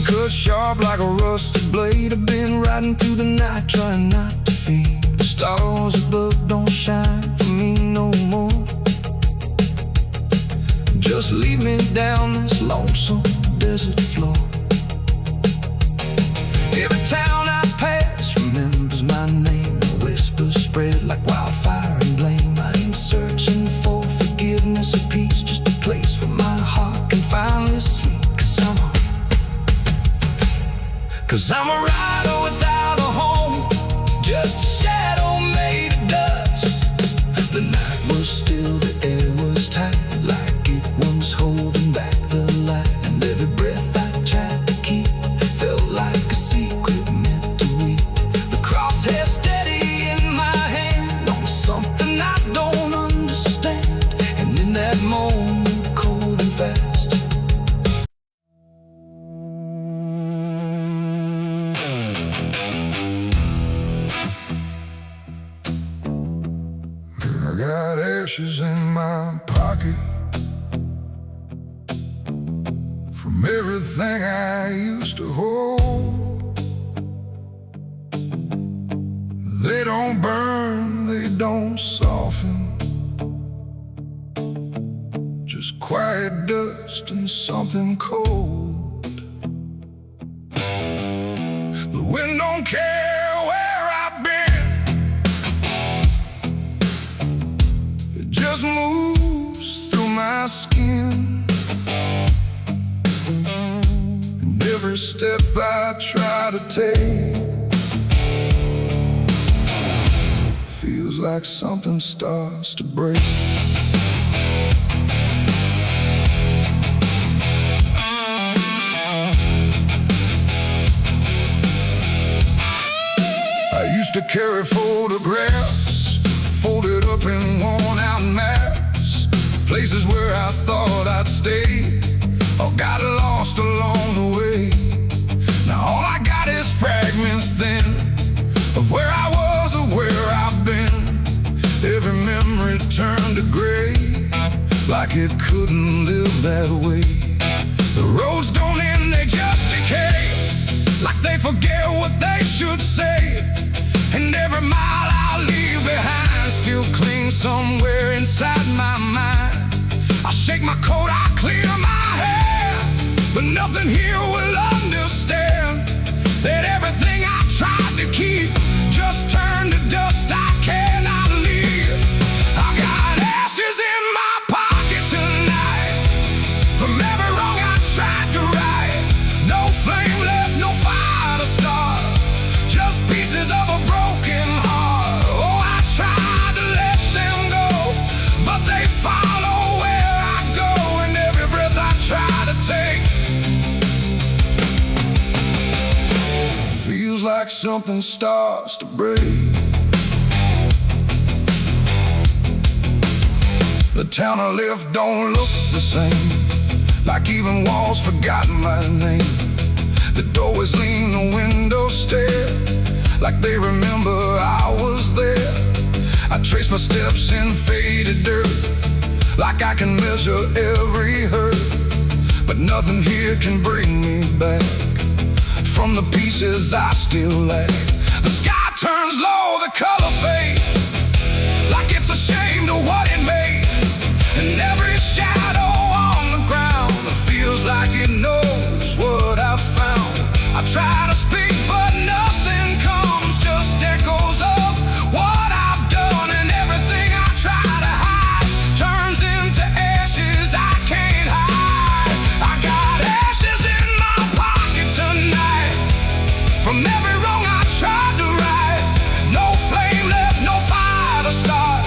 Cut sharp like a rusted blade. I've been riding through the night trying not to fade. The stars above don't shine for me no more. Just lead me down this lonesome desert floor. Every town I pass remembers my name. The whispers spread like wildfire and blame. I ain't searching for forgiveness or peace, just a place where my heart can finally sleep. Cause I'm a rider without a home, just a shadow made of dust. The night was still, the air was tight, like it was holding back the light. And every breath I tried to keep felt like a secret meant to weep. The crosshair steady in my hand on something I don't understand. And in that moment, cold and fast, I got ashes in my pocket from everything I used to hold. They don't burn, they don't soften, just quiet dust and something cold. The wind don't care where I've been, just moves through my skin. And every step I try to take feels like something starts to break. I used to carry photographs folded up in worn-out maps, places where I thought I'd stay or got lost along the way. Now all I got is fragments then of where I was or where I've been. Every memory turned to gray, like it couldn't live that way. The roads don't end, they just decay, like they forget what they should say. And every mile I leave behind still clings somewhere inside my mind. I shake my coat, I clear my hair, but nothing here will understand that everything I tried to keep just turned to dust I cannot leave. I got ashes in my pocket tonight from every wrong I tried to right. No flame left, no fire to start, just pieces of a broken heart. Oh, I tried to let them go, but they follow where I go. And every breath I try to take feels like something starts to break. The town I left don't look the same, like even walls forgot my name. The doorways lean, the windows stare, like they remember I was there. I trace my steps in faded dirt, like I can measure every hurt, but nothing here can bring me back. from the pieces I still lay. The sky turns low, the color fades, like it's ashamed of what it made. And every shadow on the ground feels like it knows what I've found. I try to speak, but nothing comes, just echoes of what I've done. And everything I try to hide turns into ashes I can't hide. I got ashes in my pocket tonight, from every wrong I tried to right. No flame left, no fire to start,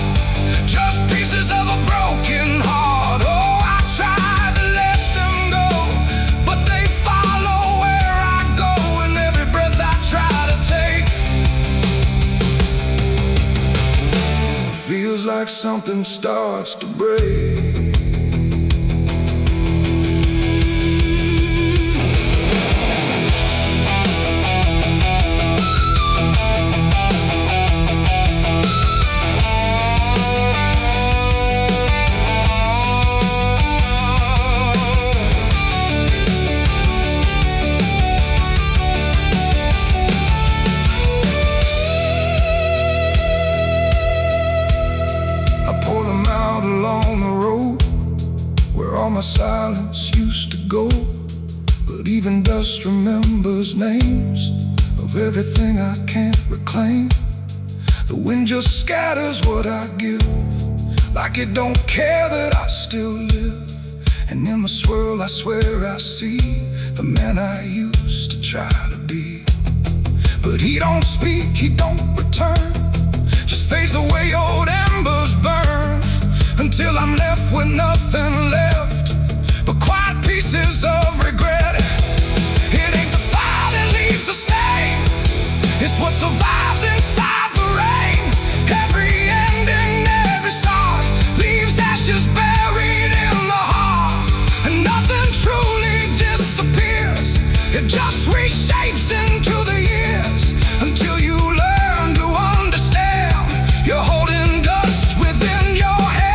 just pieces of a broken heart. Oh, I tried to let them go, but they follow where I go, and every breath I try to take feels like something starts to break. Along the road where all my silence used to go, but even dust remembers names of everything I can't reclaim. The wind just scatters what I give, like it don't care that I still live. And in the swirl I swear I see the man I used to try to be. But he don't speak, he don't return, just fades the way old embers burn, until I'm left with nothing left but quiet pieces of regret. It ain't the fire that leaves the stain, it's what survives inside the rain. Every ending, every start leaves ashes buried in the heart, and nothing truly disappears, it just reshapes into the years, until you learn to understand you're holding dust within your head.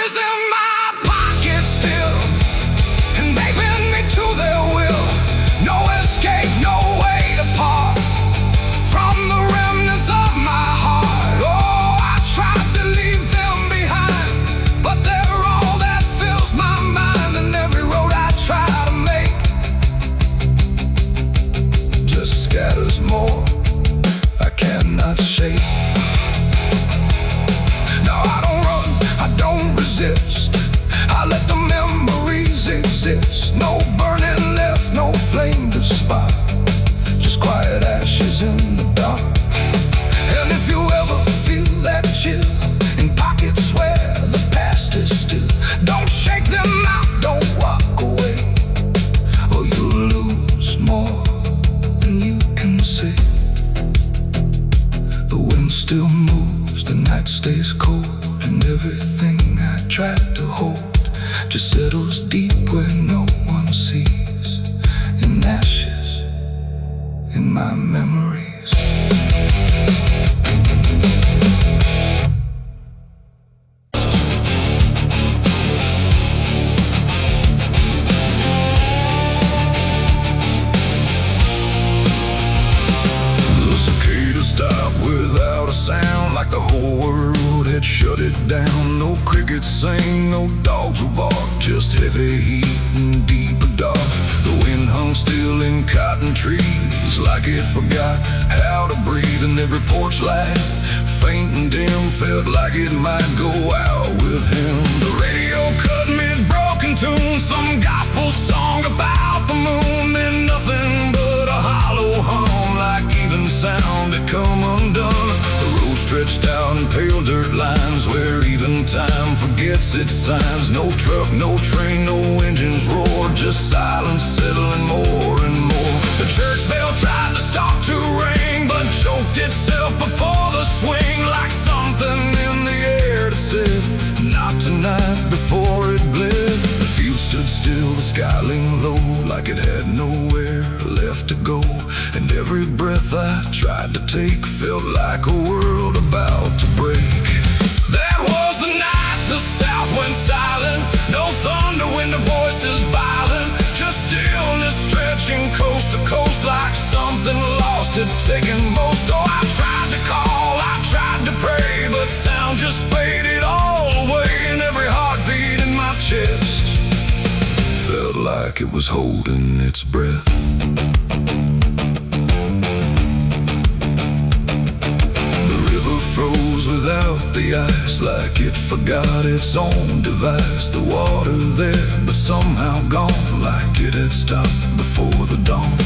In my pocket still, and they bend me to their will. No escape, no way to part from the remnants of my heart. Oh, I tried to leave them behind, but they're all that fills my mind. And every road I try to make just scatters more I cannot shake. No, I don't run, I don't resist, I let the memories exist. No burning left, no flame to spark, just quiet ashes in the dark. And if you ever feel that chill in pockets where the past is still, don't shake them out, don't walk away, or you'll lose more than you can say. The wind still moves, the night stays cold, and everything I tried to hold just settles deep where no one sees, in ashes, in my memories. The cicada stopped without a sound, like the whole world had shut it down. No crickets sing, no dogs will bark, just heavy heat and deeper dark. The wind hung still in cotton trees, like it forgot how to breathe. And every porch light, faint and dim, felt like it might go out with him. The radio cut mid-broken tune, some gospel song about the moon. Then nothing but a hollow hum, like even sound had come undone. The road stretched out in pale dirt lines, where even time forgets its signs. No truck, no train, no engines roar, just silence settling more and more. The church bell tried to stop to ring, but choked itself before the swing, like something in the air that said, not tonight, before it bled. The field stood still, the sky leaned low, like it had nowhere left to go. And every breath I tried to take felt like a world about to break. That was the night the south went silent, no thunder when the voices violent, just stretching coast to coast like something lost had taken most. Oh, I tried to call, I tried to pray, but sound just faded all away, and every heartbeat in my chest felt like it was holding its breath. Froze without the ice, like it forgot its own device. The water there, but somehow gone, like it had stopped before the dawn.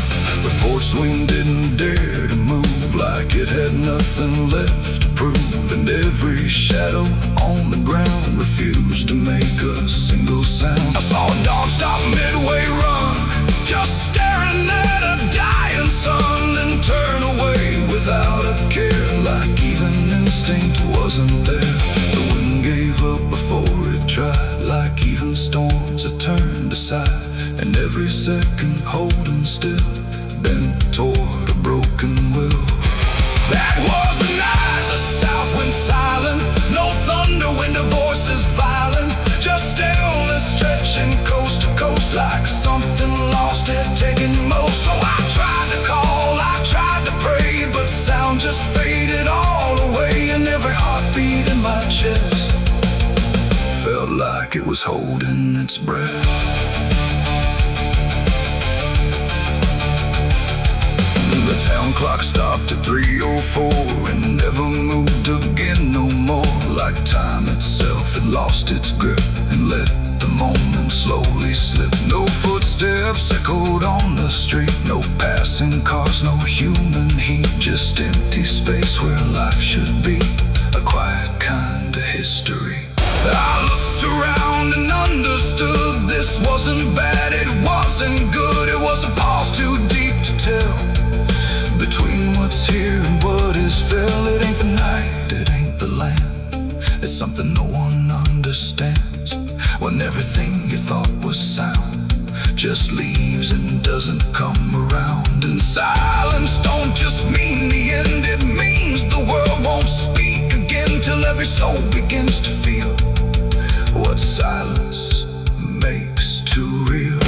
The port swing didn't dare to move, like it had nothing left to prove. And every shadow on the ground refused to make a single sound. I saw a dog stop midway run, just staring at a dying sun, and turn away without a care, like even instinct wasn't there. The wind gave up before it tried, like even storms had turned aside. And every second holding still, bent toward a broken will. That was the night the south went silent. No thunder when the voices violent, just stillness stretching coast to coast, like something lost had taken most. Oh, I tried to call, I tried to pray, but sound just faded all away, and every heartbeat in my chest felt like it was holding its breath. The town clock stopped at 3:04 and never moved again no more, like time itself had lost its grip and let the moment slowly slip. No footsteps echoed on the street, no passing cars, no human heat, just empty space where life should be, a quiet kind of history. I looked around and understood this wasn't bad, it wasn't good, it was a pause too deep to tell. Between what's here and what is fell, it ain't the night, it ain't the land. It's something no one understands, when everything you thought was sound just leaves and doesn't come around. And silence don't just mean the end, it means the world won't speak again, till every soul begins to feel what silence makes too real.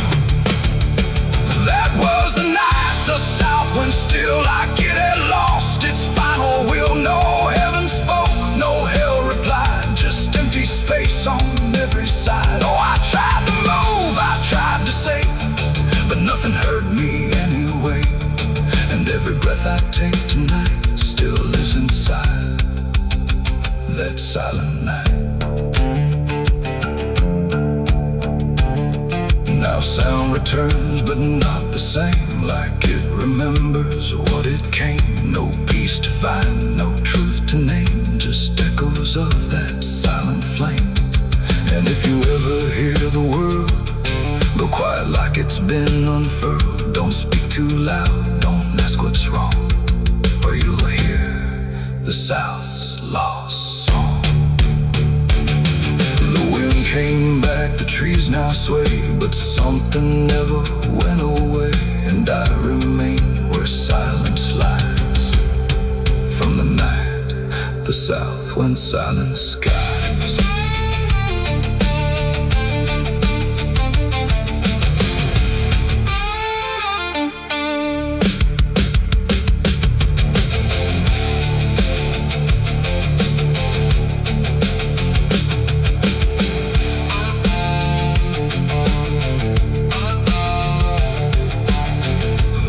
That was the night the south went still, like it had lost its final will. No heaven spoke, no hell replied, just empty space on every side. Oh, I tried to move, I tried to say, but nothing heard me anyway. And every breath I take tonight still lives inside that silent night. Now sound returns, but not the same, like it remembers what it came. No peace to find, no truth to name, just echoes of that silent flame. And if you ever hear the world go quiet like it's been unfurled, don't speak too loud, don't ask what's wrong, or you'll hear the South's lost song. The wind came back, the trees now sway, but something never went away, and I remain where silence lies. From the night the South went silent skies.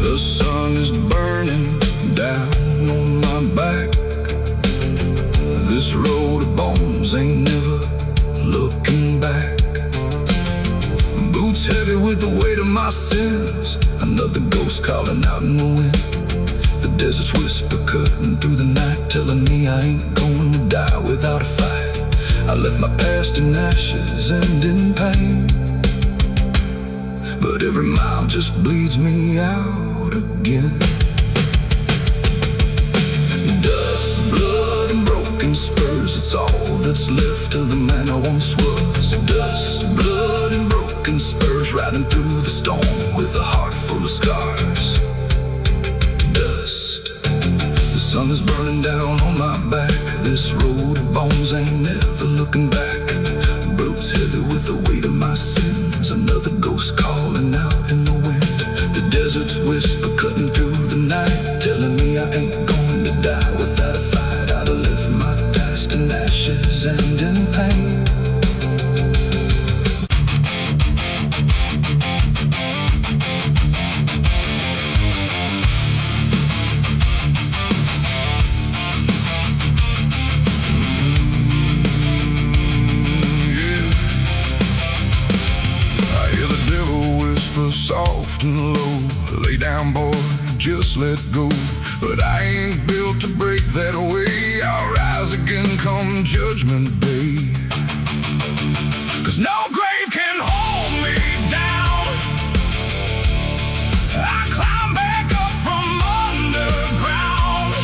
The sun is burning down on my back. This road of bones ain't never looking back. Boots heavy with the weight of my sins, another ghost calling out in the wind. The desert's whisper cutting through the night, telling me I ain't going to die without a fight. I left my past in ashes and in pain, but every mile just bleeds me out again. Dust, blood, and broken spurs, it's all that's left of the man I once was. Dust, blood, and broken spurs, riding through the storm with a heart full of scars. Dust, the sun is burning down on my back. This road of bones ain't never looking back. Boots heavy with the weight of my sins, another ghost calling out in the wind. The desert down, boy, just let go. But I ain't built to break that way. I'll rise again come Judgment Day. 'Cause no grave can hold me down. I climb back up from underground.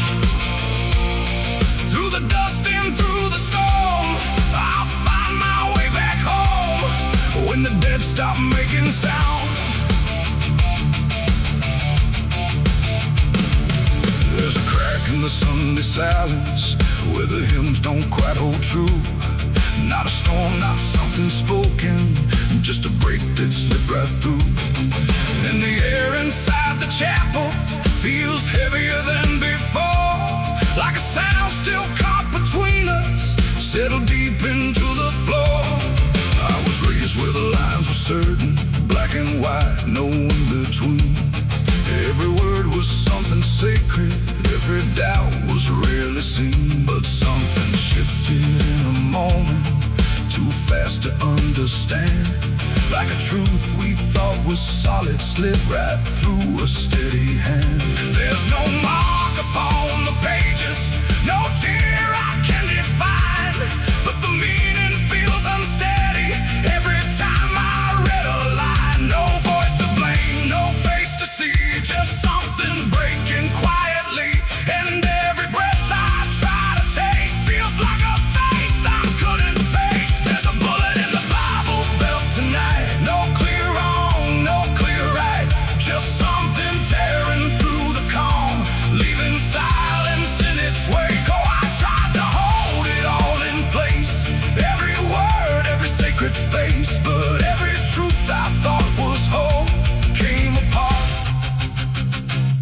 Through the dust and through the storm, I'll find my way back home. When the dead stop making sound, there's a crack in the Sunday silence where the hymns don't quite hold true. Not a storm, not something spoken, just a break that slipped right through. And the air inside the chapel feels heavier than before, like a sound still caught between us, settled deep into the floor. I was raised where the lines were certain, black and white, no in between. Every word was something sacred, every doubt was rarely seen. But something shifted in a moment, too fast to understand. Like a truth we thought was solid slipped right through a steady hand. There's no mark upon the pages, no tear I can define, but the meaning feels unsteady every time I read a line. No voice to blame, no face to see, just something breaking quietly. And every breath I try to take feels like a faith I couldn't fake. There's a bullet in the Bible belt tonight, no clear wrong, no clear right, just something tearing through the calm, leaving silence in its wake. Oh, I tried to hold it all in place, every word, every sacred space, but every truth I thought was whole came apart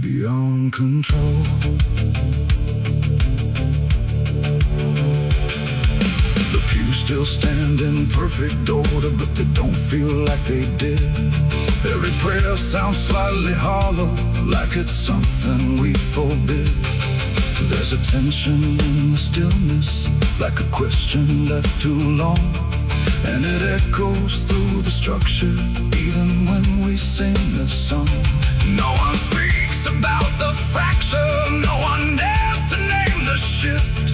beyond control. The pews still stand in perfect order, but they don't feel like they did. Every prayer sounds slightly hollow, like it's something we forbid. There's a tension in the stillness, like a question left too long, and it echoes through the structure, even when we sing the song. No one speaks about the fracture, no one dares to name the shift,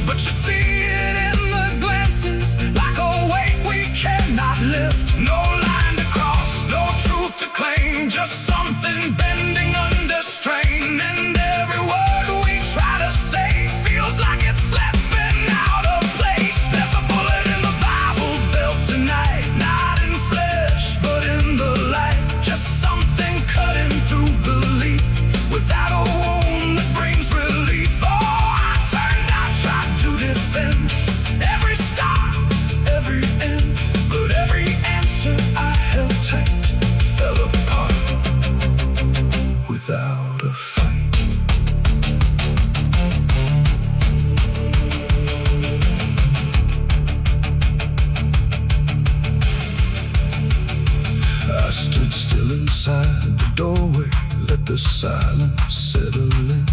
but you see it in the glances, like a weight we cannot lift. No line to cross, no truth to claim, just something bending under strain. And every word we try to say feels like it's slipping out of place. There's a bullet in the Bible belt tonight, not in flesh, but in the light, just something cutting through belief, without a wound that brings relief. Oh, I turned, I tried to defend every start, every end, but every answer I held tight fell apart without a fight. I stood still inside the doorway, let the silence settle in.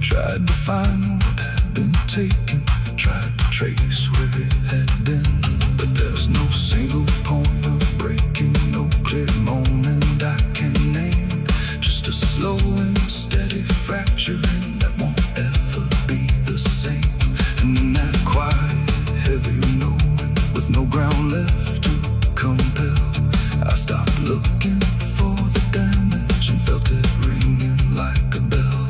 Tried to find what had been taken, tried to trace where it had been, but there's no single point of breaking, no clear moment I can name. Just a slow and steady fracturing that won't ever be the same. And in that quiet, heavy knowing, with no ground left to compel, I stopped looking for the damage and felt it ringing like a bell.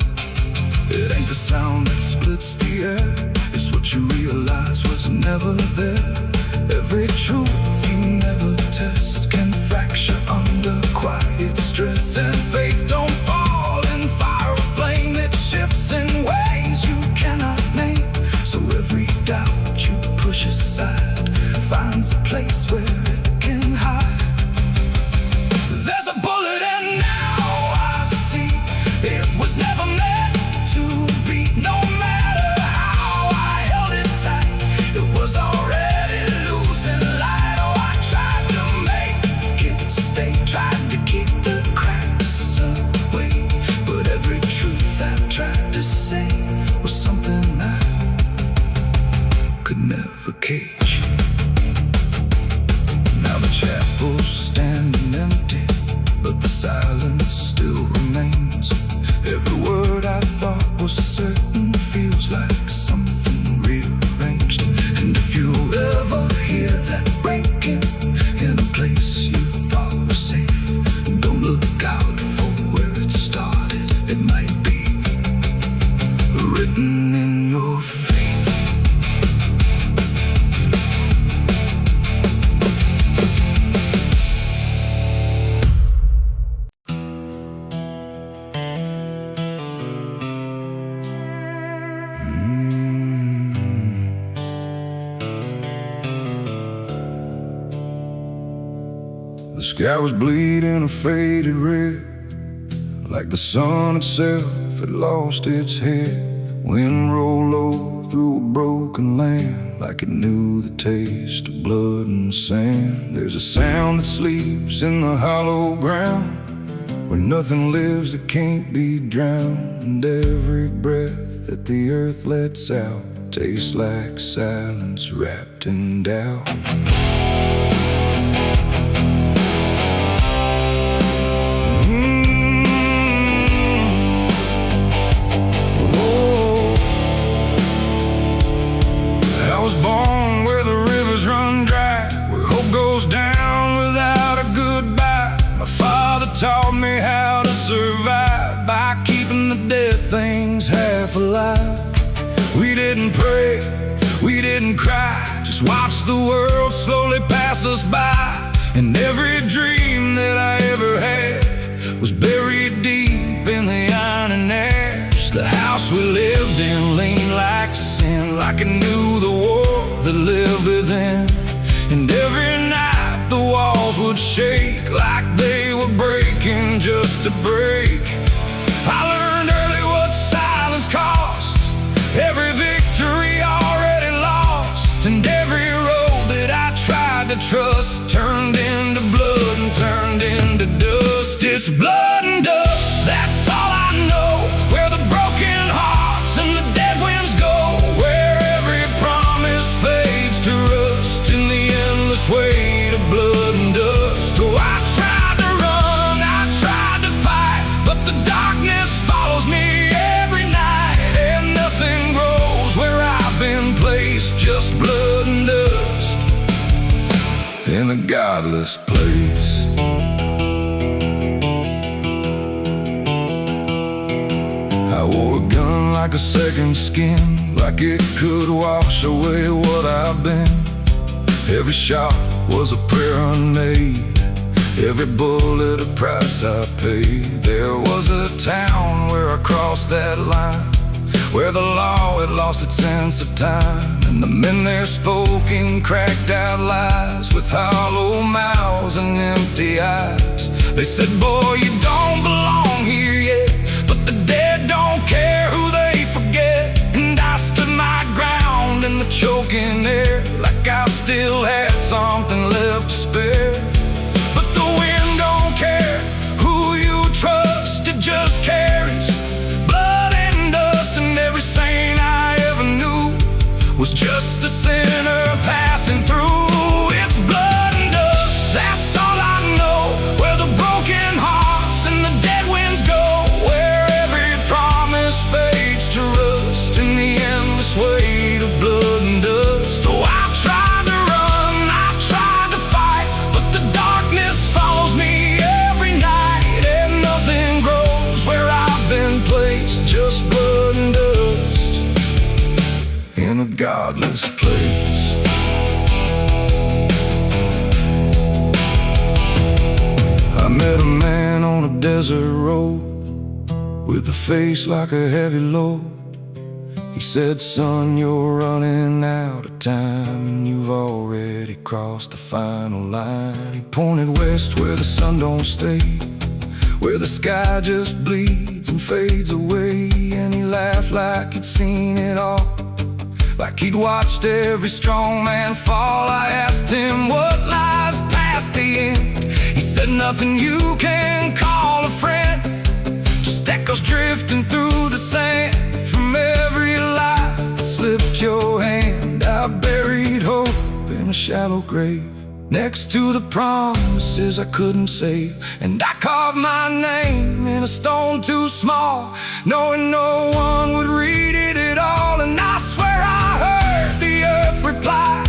It ain't the sound that splits the air, it's what you realize was never there. Every truth you never test can fracture under quiet stress. And faith don't fall in fire or flame, it shifts in ways you cannot name. So every doubt you push aside finds a place where it can hide. There's a bullet and now I see it was never meant to be. No matter how I held it tight, it was already losing light. Oh, I tried to make it stay, tried to keep the cracks away, but every truth I tried to say was something I could never cage. Now the chapel's standing empty, but the silence still remains. feels like something rearranged. And if you ever hear that breaking in a place you thought was safe, don't look out for where it started. It might be written in your fate. The sky was bleeding a faded red, like the sun itself had lost its head. Wind rolled low through a broken land, like it knew the taste of blood and sand. There's a sound that sleeps in the hollow ground, where nothing lives that can't be drowned. And every breath that the earth lets out tastes like silence wrapped in doubt. Taught me how to survive by keeping the dead things half alive. We didn't pray, we didn't cry, just watch the world slowly pass us by. And every dream that I ever had was buried deep in the iron and ash. The house we lived in leaned like sin, like it knew the war that lived within. And every night the walls would shake like they were breaking just to break. I learned early what silence cost, every victory already lost. And every road that I tried to trust turned into blood and turned into dust. It's blood and dust, that's all I know. Where the broken hearts and the dead winds go, where every promise fades to rust in the endless weight of blood and dust. Oh, I tried to run, I tried to fight, but the darkness follows me every night. And nothing grows where I've been placed, just blood and dust in a godless place. I wore a gun like a second skin, like it could wash away what I've been. Every shot was a prayer unmade, every bullet a price I paid. There was a town where I crossed that line, where the law had lost its sense of time. And the men there spoke in cracked out lies, with hollow mouths and empty eyes. They said, boy, you don't belong here yet, but the dead don't care who they forget. And I stood my ground in the choking air, like I still had something left to spare. But the wind don't care who you trust, it just carries blood and dust. And every saint I ever knew was just a sinner passing through. It's blood and dust, that's all I know. Where the broken hearts and the dead winds go, where every promise fades to rust in the endless weight of blood and dust. Oh, I tried to run, I tried to fight, but the darkness follows me every night. And nothing grows where I've been placed, just blood and dust in a godless place. I met a man on a desert road, with a face like a heavy load. He said, son, you're running out of time, and you've already crossed the final line. He pointed west where the sun don't stay, where the sky just bleeds and fades away. And he laughed like he'd seen it all, like he'd watched every strong man fall. I asked him what lies past the end. He said, nothing you can call a friend, just echoes drifting through the sand from every life that slipped your hand. I buried hope in a shallow grave, next to the promises I couldn't save. And I carved my name in a stone too small, knowing no one would read it at all. And I swear I heard the earth reply,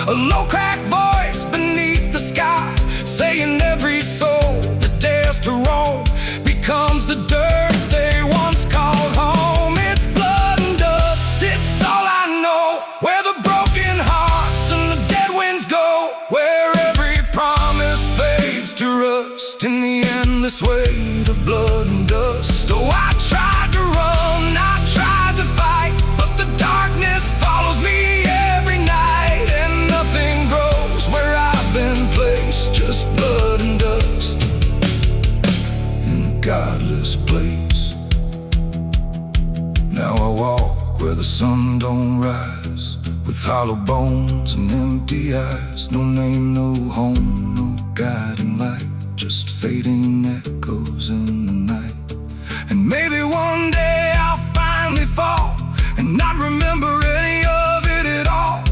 a low cracked voice beneath the sky, saying every soul that dares to roam becomes the dirt they once called home. It's blood and dust, it's all I know, where the broken hearts and the dead winds go, where every promise fades to rust in the endless weight of blood and dust. Oh, I tried to run, I tried to fight, but the darkness follows me every night, and nothing grows where I've been placed, just blood and dust in a godless place. Now I walk where the sun don't rise, with hollow bones and empty eyes. No name, no home, no guiding light, just fading echoes in the night. And maybe one day I'll finally fall and not remember any of it at all.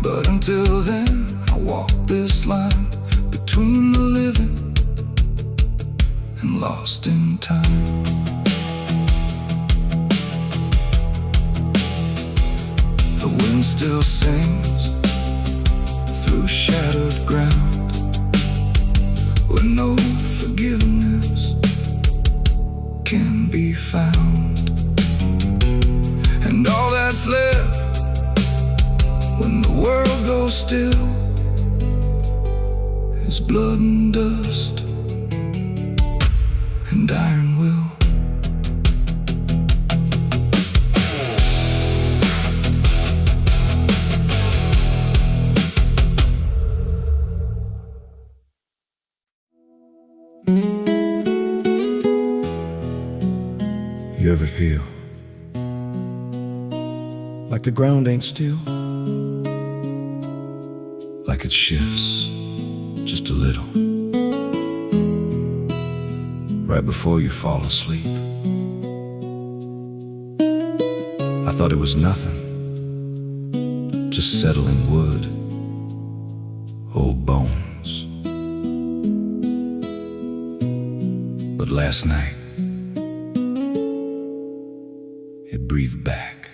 But until then, I walk this line between the living and lost in time. The wind still sings through shattered ground, where no forgiveness can be found. And all that's left when the world goes still is blood and dust and iron will. You ever feel like the ground ain't still, like it shifts just a little right before you fall asleep? I thought it was nothing, just settling wood, old bones. But last night it breathed back.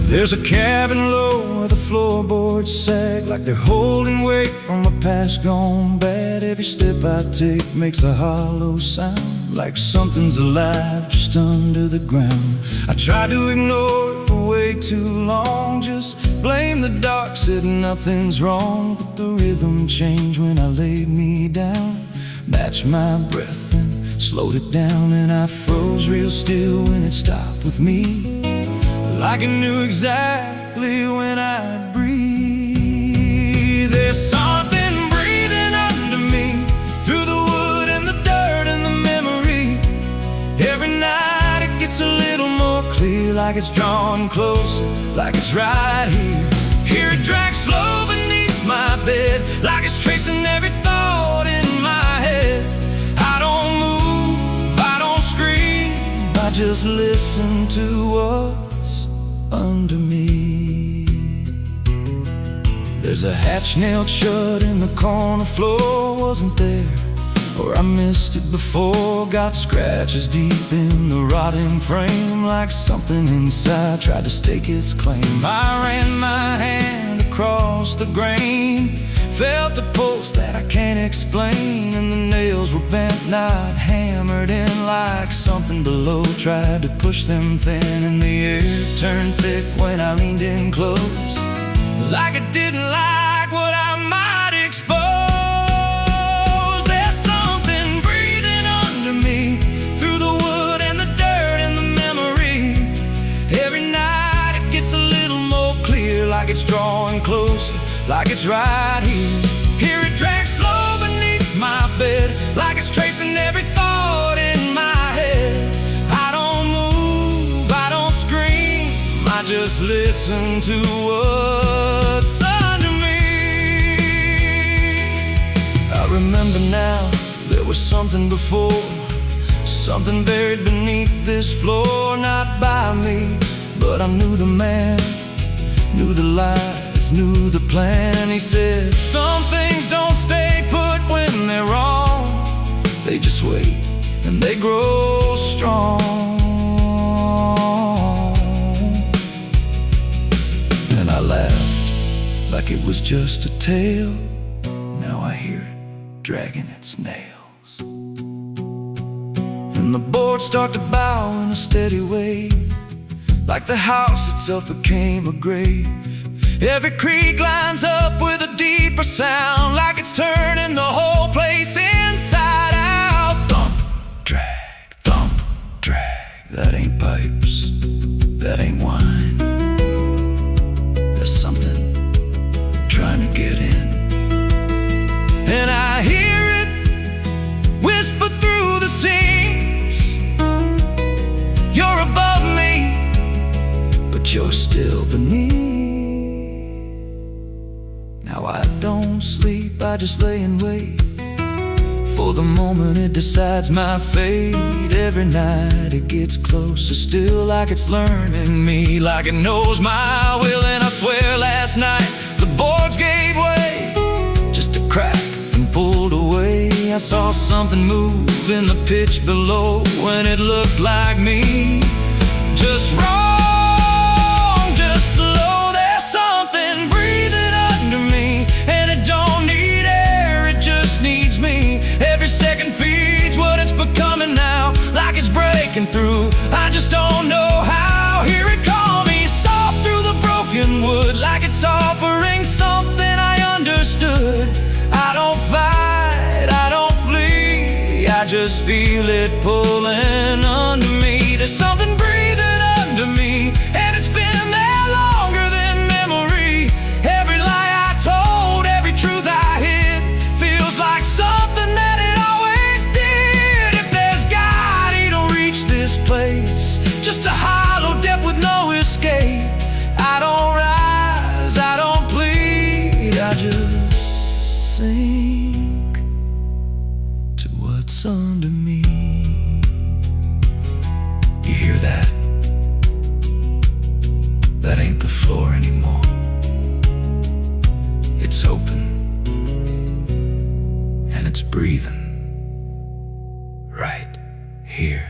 There's a cabin low where the floorboards sag, like they're holding weight from a past gone bad. Every step I take makes a hollow sound, like something's alive just under the ground. I tried to ignore it for way too long, just blame the dark, said nothing's wrong. But the rhythm changed when I laid me down, matched my breath and slowed it down. And I froze real still when it stopped with me, like I knew exactly when I'd breathe. There's something breathing under me, through the wood and the dirt and the memory. Every night it gets a little more clear, like it's drawing closer, like it's right here. Hear it drag slow beneath my bed, like it's tracing every thought in my head. I don't move, I don't scream, I just listen to what's under me. There's a hatch nailed shut in the corner floor, wasn't there, or I missed it before. Got scratches deep in the rotting frame, like something inside tried to stake its claim. I ran my hand across the grain, felt a pulse that I can't explain, and the nails were bent, not hammered in, like something below tried to push them thin. And the air turned thick when I leaned in close, like it didn't like what I might expose. There's something breathing under me, through the wood and the dirt and the memory. Every night it gets a little more clear, like it's drawing closer, like it's right here. Hear it drag slow beneath my bed, like it's tracing every thought in my head. I don't move, I don't scream, I just listen to what's under me. I remember now, there was something before, something buried beneath this floor, not by me, but I knew the man, knew the lies, knew the plan. He said, some things don't stay put when they're wrong. They just wait and they grow strong. And I laughed like it was just a tale. Now I hear it dragging its nails. And the boards start to bow in a steady way, like the house itself became a grave. Every creak lines up with a deeper sound, like it's turning the whole place inside out. Thump, drag, that ain't pipes, that ain't wine. There's something trying to get in. And I hear it whisper through the seams. You're above me, but you're still beneath. Now I don't sleep, I just lay and wait for the moment it decides my fate. Every night it gets closer still, like it's learning me, like it knows my will. And I swear last night the boards gave way, just a crack and pulled away. I saw something move in the pitch below when it looked like me. Just wrong, just slow. There's something breathing under me, and it don't need air, it just needs me. Every second feeds what it's becoming now, like it's breaking through. I just don't know how. Hear it call me soft through the broken wood, like it's offering something I understood. I don't fight, I don't flee, I just feel it pulling under me. There's something breathing under me, and it's been there longer than memory. Every lie I told, every truth I hid, feels like something that it always did. If there's God, he don't reach this place, just a hollow depth with no escape. I don't rise, I don't plead, I just sink to what's under me. You hear that? That ain't the floor anymore. It's open, and it's breathing right here.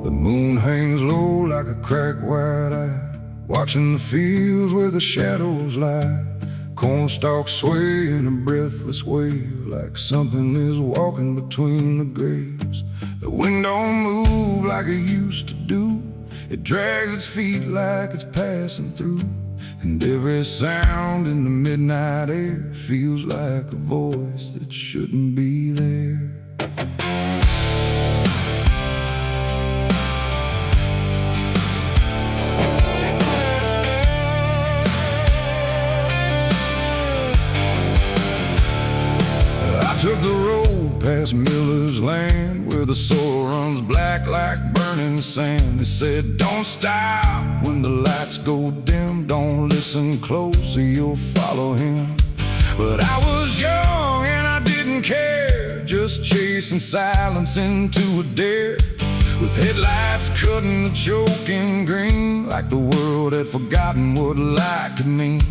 The moon hangs low like a cracked white eye, watching the fields where the shadows lie. Corn stalks sway in a breathless wave, like something is walking between the graves. The wind don't move like it used to do, it drags its feet like it's passing through. And every sound in the midnight air feels like a voice that shouldn't be there. Took the road past Miller's land, where the soil runs black like burning sand. They said, don't stop when the lights go dim, don't listen close or you'll follow him. But I was young and I didn't care, just chasing silence into a dare, with headlights cutting the choking green, like the world had forgotten what light could mean.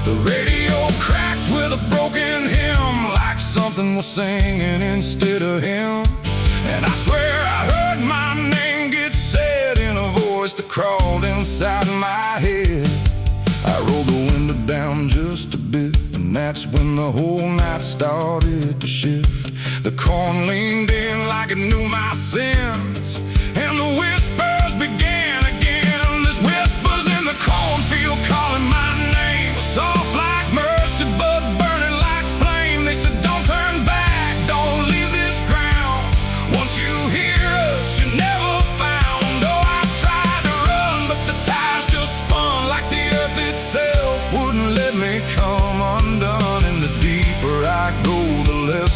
The radio cracked with a broken hymn, like something was singing instead of him. And I swear I heard my name get said in a voice that crawled inside my head. I rolled the window down just a bit, and that's when the whole night started to shift. The corn leaned in like it knew my sins, and the whispers began again. There's whispers in the cornfield calling my name, soft like mercy but burning like flame. They said, don't turn back, don't leave this ground. Once you hear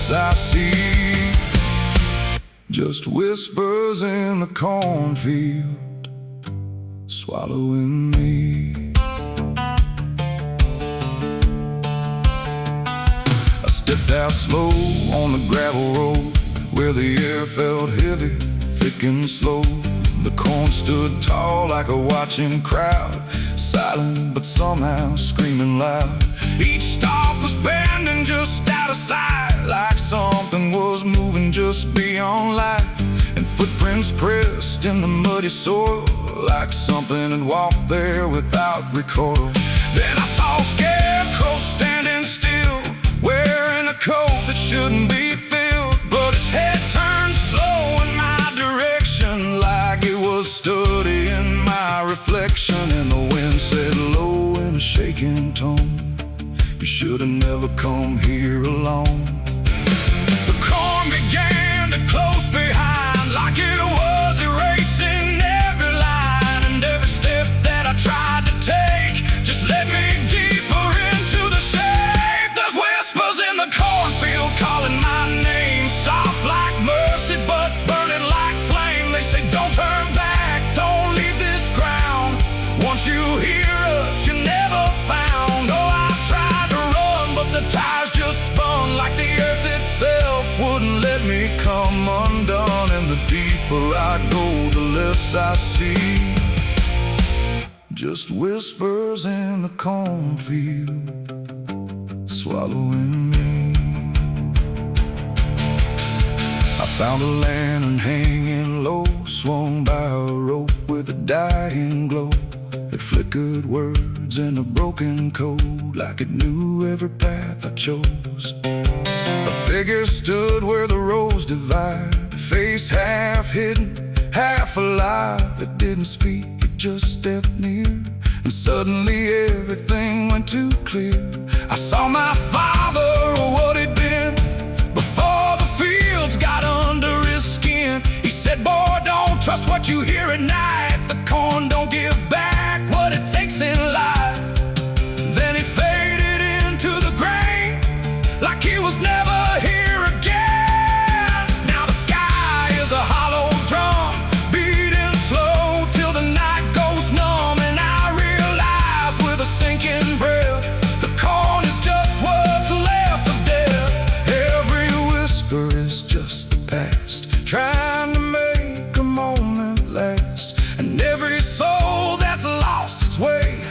lips I see, just whispers in the cornfield, swallowing me. I stepped out slow on the gravel road, where the air felt heavy, thick and slow. The corn stood tall like a watching crowd, silent but somehow screaming loud. Each stalk was bending just out of sight, like something was moving just beyond light. And footprints pressed in the muddy soil, like something had walked there without recoil. Then I saw a scarecrow standing still, wearing a coat that shouldn't be filled, but its head turned slow in my direction, like it was studying my reflection. And the wind said low in a shaking tone, you should have never come here alone. The corn began to close behind, like it was erasing every line. And every step that I tried to take just led me deeper into the shade. There's whispers in the cornfield calling my name, soft like mercy but burning like flame. They say don't turn back, don't leave this ground. Once you hear us, you're never found. Oh, I tried to run, but the tires just spun, like the earth itself wouldn't let me come undone. And the deeper I go, the less I see, just whispers in the cornfield, swallowing me. I found a lantern hanging low, swung by a rope with a dying glow. It flickered words in a broken code, like it knew every path I chose. A figure stood where the roads divide, face half hidden, half alive. It didn't speak, it just stepped near, and suddenly everything went too clear. I saw my father, or what he'd been, before the fields got under his skin. He said, boy, don't trust what you hear at night. The corn don't give back what it takes in life. Then he faded into the grain, like he was never here again. Now the sky is a hollow drum, beating slow till the night goes numb. And I realize with a sinking breath, the corn is just what's left of death. Every whisper is just the past, trying to make a moment last. And every soul that's lost its way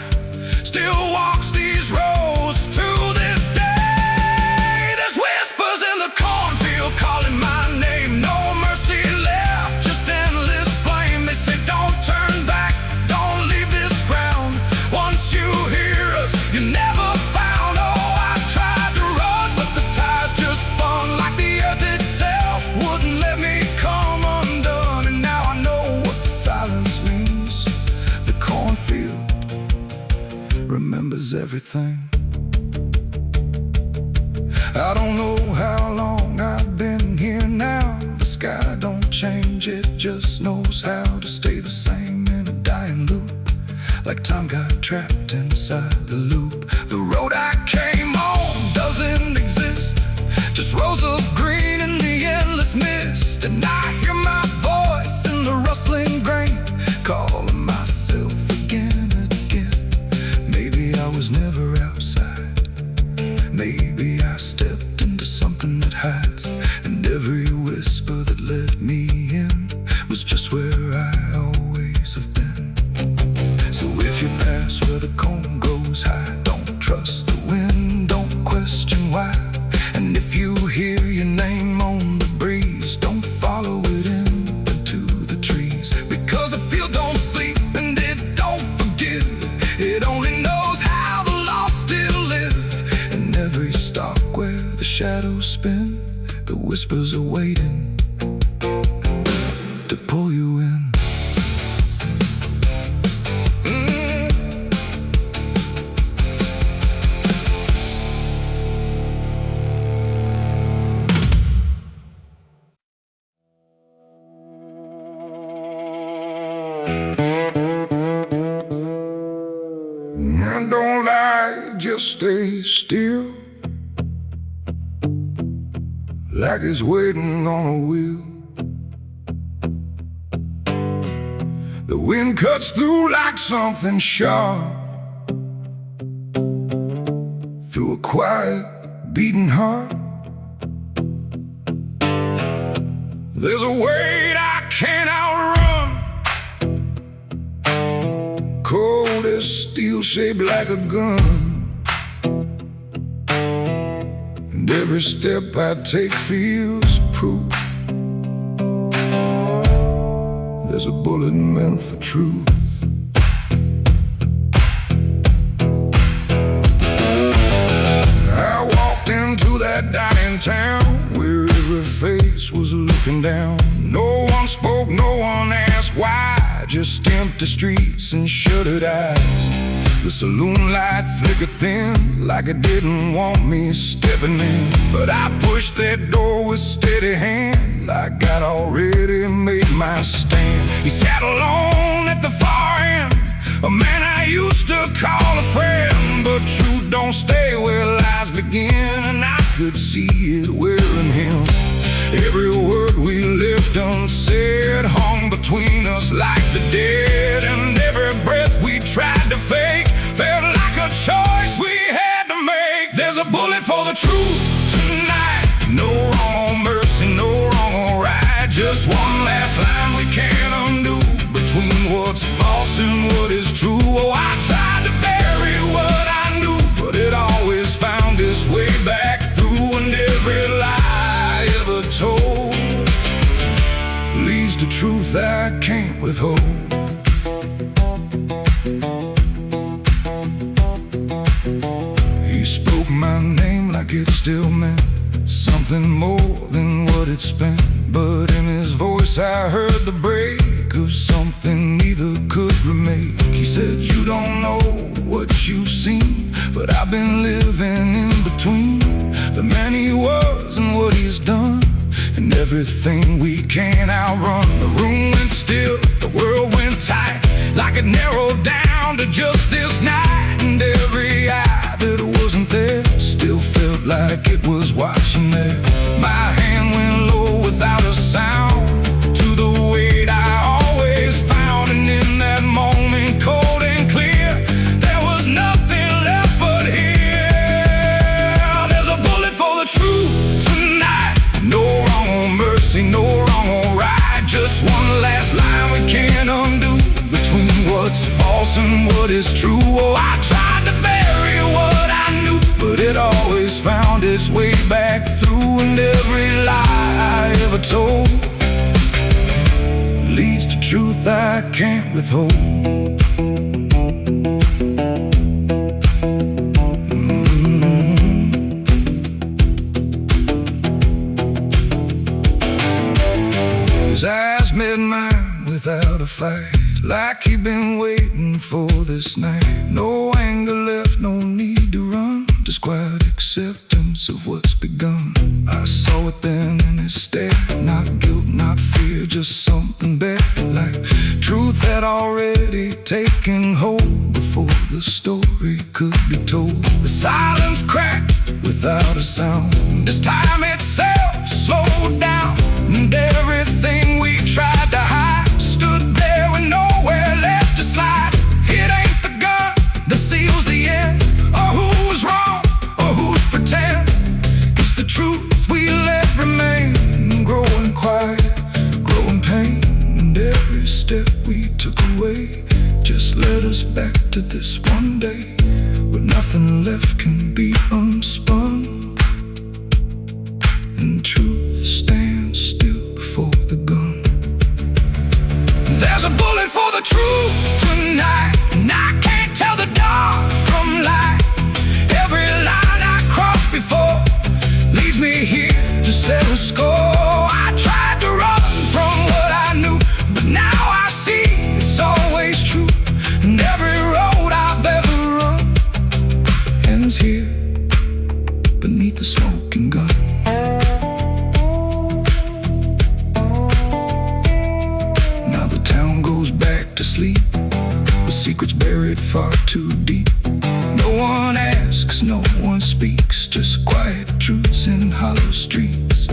still walks these roads to this day. There's whispers in the cornfield calling my name, no mercy left, just endless flame. They say don't turn back, don't leave this ground. Once you hear us, you're never found. Oh, I tried to run, but the tires just spun, like the earth itself wouldn't let me come undone. And now I know what the silence means. The cornfield remembers everything. I don't know how long I've been here now. The sky don't change, it just knows how to stay the same in a dying loop, like time got trapped inside the loop. The road I came on doesn't exist, just rows of green in the endless mist. And I hear my voice in the rustling grain, calling myself again and again. Maybe I was never outside, maybe I stepped into something that hides. And every whisper that led me in was just where I always have been. So if you pass where the corn goes high, don't trust the wind, don't question why. And if you hear your name on the breeze, don't follow it into the trees. Because the field don't sleep and it don't forgive, it only knows how the lost still live. And every stalk where the shadows spin, the whispers are waiting to pull you in. And don't lie, just stay still. like it's waiting on a wheel. The wind cuts through like something sharp, through a quiet, beating heart. There's a weight I can't outrun, cold as steel, shaped like a gun. And every step I take feels proof. There's a bullet meant for truth. I walked into that dining town where every face was looking down. No one spoke, no one asked why, just empty streets and shuttered eyes. The saloon light flickered thin, like it didn't want me stepping in. But I pushed that door with steady hand, like I'd already made my stand. He sat alone at the far end, a man I used to call a friend. But truth don't stay where lies begin, and I could see it wearing him. Every word we left unsaid hung between us like the dead. And every breath we tried to fake felt like a choice we had to make. There's a bullet for the truth tonight, no wrong mercy, no wrong or right. Just one last line we can't undo, between what's false and what is true. Oh, I tried to bury what I knew, but it always found its way back through. And every lie ever told leads to truth I can't withhold. He spoke my name like it still meant something more than what it spent. But in his voice I heard the break of something neither could remake. He said, you don't know what you've seen, but I've been living in between the man he was and what he's done, and everything we can't outrun. The room went still, the world went tight, like it narrowed down to just this night. And every eye that wasn't there still felt like it was watching there. My hand went low without a sound to the weight I always found. And in that moment, cold and clear, there was nothing left but here. There's a bullet for the truth tonight, no wrong or mercy, no wrong or right. Just one last line we can't undo, between what's false and what is true. Oh, I tried to bury what I knew, but it always found its way back through. And every lie I ever told leads to truth I can't withhold. His eyes met mine without a fight, like he'd been waiting for this night. No anger left, no need to run, just quiet acceptance of what's begun. I saw it then in his stare, not guilt, not fear, just something better, like truth had already taken hold before the story could be told. The silence cracked without a sound, this time itself slowed down, and everything we tried to hide stood there with nowhere left to slide. It ain't the gun that seals the end, or who's wrong, or who's pretend. It's the truth we let remain, growing quiet, growing pain. And every step we took away just led us back to this one day, where nothing left can be unspun, and truth stands still before the gun. There's a bullet for the truth tonight, and I can't tell the dark from light. Every line I crossed before leads me here to settle score. I tried to run from what I knew, but now I see it's always true. And every road I've ever run ends here beneath the smoking gun. To sleep with secrets buried far too deep. No one asks, no one speaks, just quiet truths in hollow streets.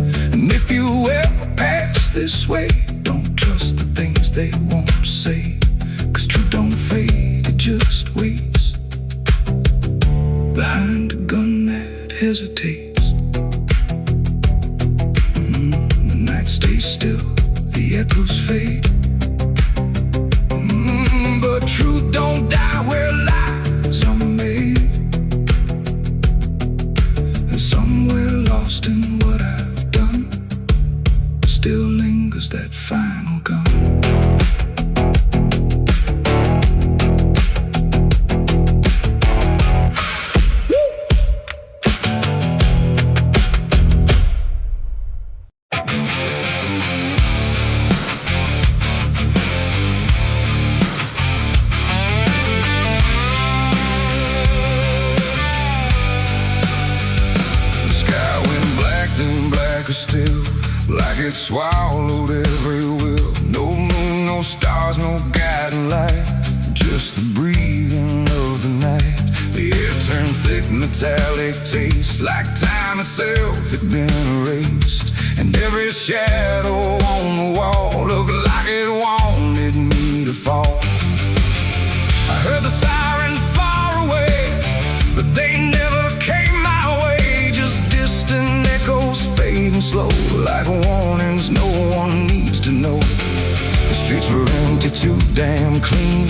this way. Don't trust the things they won't say, 'cause truth don't fade, it just waits behind a gun that hesitates. The night stays still, the echoes fade. But truth don't die where lies are made. And somewhere lost in what I've done still lingers that final gun. Still, like it swallowed every will. No moon, no stars, no guiding light, just the breathing of the night. The air turned thick, metallic taste, like time itself had been erased. And every shadow on the wall looked like it wanted me to fall. I heard the sirens far away, but they never came my way. Just distant echoes fading slow, like warnings no one needs to know. The streets were empty, too damn clean,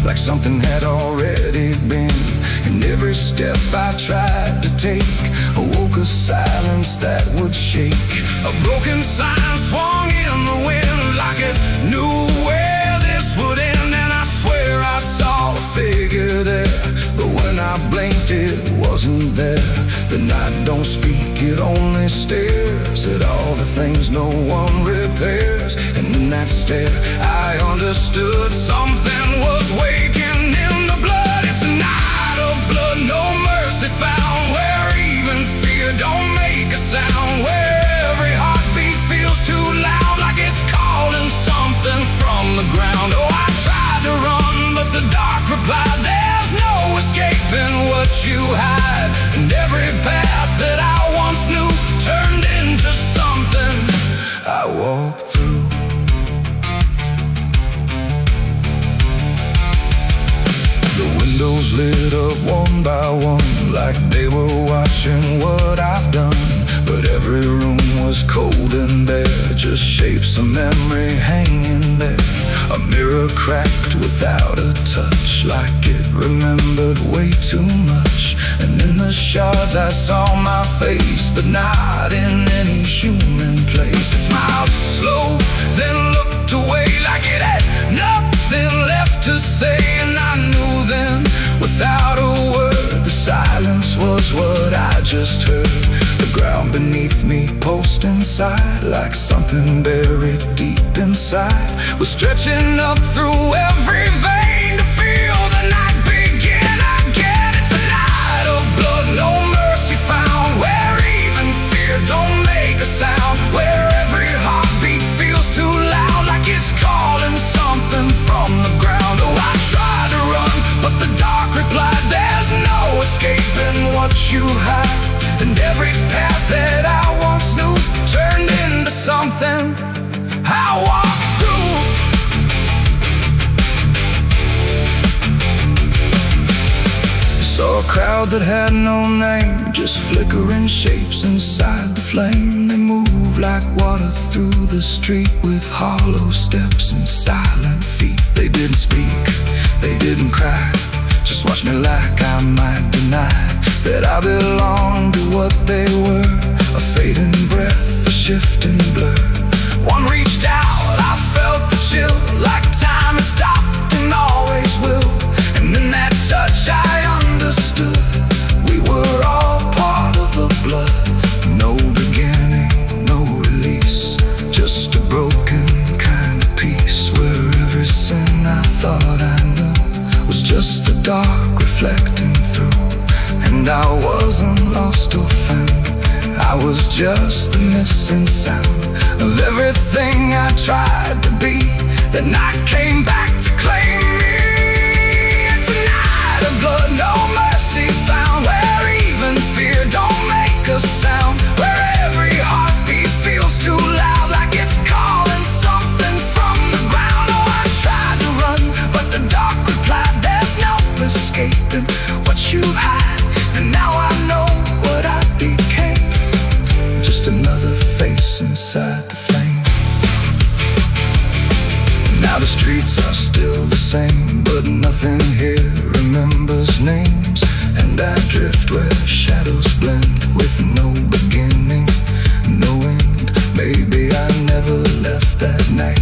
like something had already been. And every step I tried to take awoke a silence that would shake. A broken sign swung in the wind, like it knew where this would end. And I swear I saw a figure there, but when I blinked it wasn't there. The night don't speak, it only stares at all the things no one repairs. And in that stare I understood something was waking in the blood. It's a night of blood, no mercy found, where even fear don't make a sound, where every heartbeat feels too loud, like it's calling something from the ground. Oh, I tried to run, but the dark replied, there's no escaping what you hide. And every path that I once knew turned into something I walked through. The windows lit up one by one, like they were watching what I've done. But every room was cold and bare, just shapes of memory hanging there. A mirror cracked without a touch, like it remembered way too much. And in the shards I saw my face, but not in any human place. It smiled slow, then looked away, like it had nothing left to say. And I knew then, without a word, the silence was what I just heard. The ground beneath me pulsed inside, like something buried deep inside was stretching up through every vein to feel the night begin again. It's a night of blood, no mercy found, where even fear don't make a sound, where every heartbeat feels too loud, like it's calling something from the ground. Oh, I tried to run, but the dark replied, there's no escaping what you hide. And every path that I once knew turned into something I walked through. Saw a crowd that had no name, just flickering shapes inside the flame. They moved like water through the street, with hollow steps and silent feet. They didn't speak, they didn't cry, just watched me like I might deny that I belonged to what they were. A fading breath, a shifting blur. One reached out, I felt the chill, like time had stopped and always will. And in that touch I understood, we were all part of the blood. No beginning, no release, just a broken kind of peace, where every sin I thought I knew was just the dark reflecting through. And I wasn't lost or found, I was just the missing sound of everything I tried to be. The night came back to claim me. It's a night of blood, no mercy found, where even fear don't make a sound, where every heartbeat feels too loud, like it's calling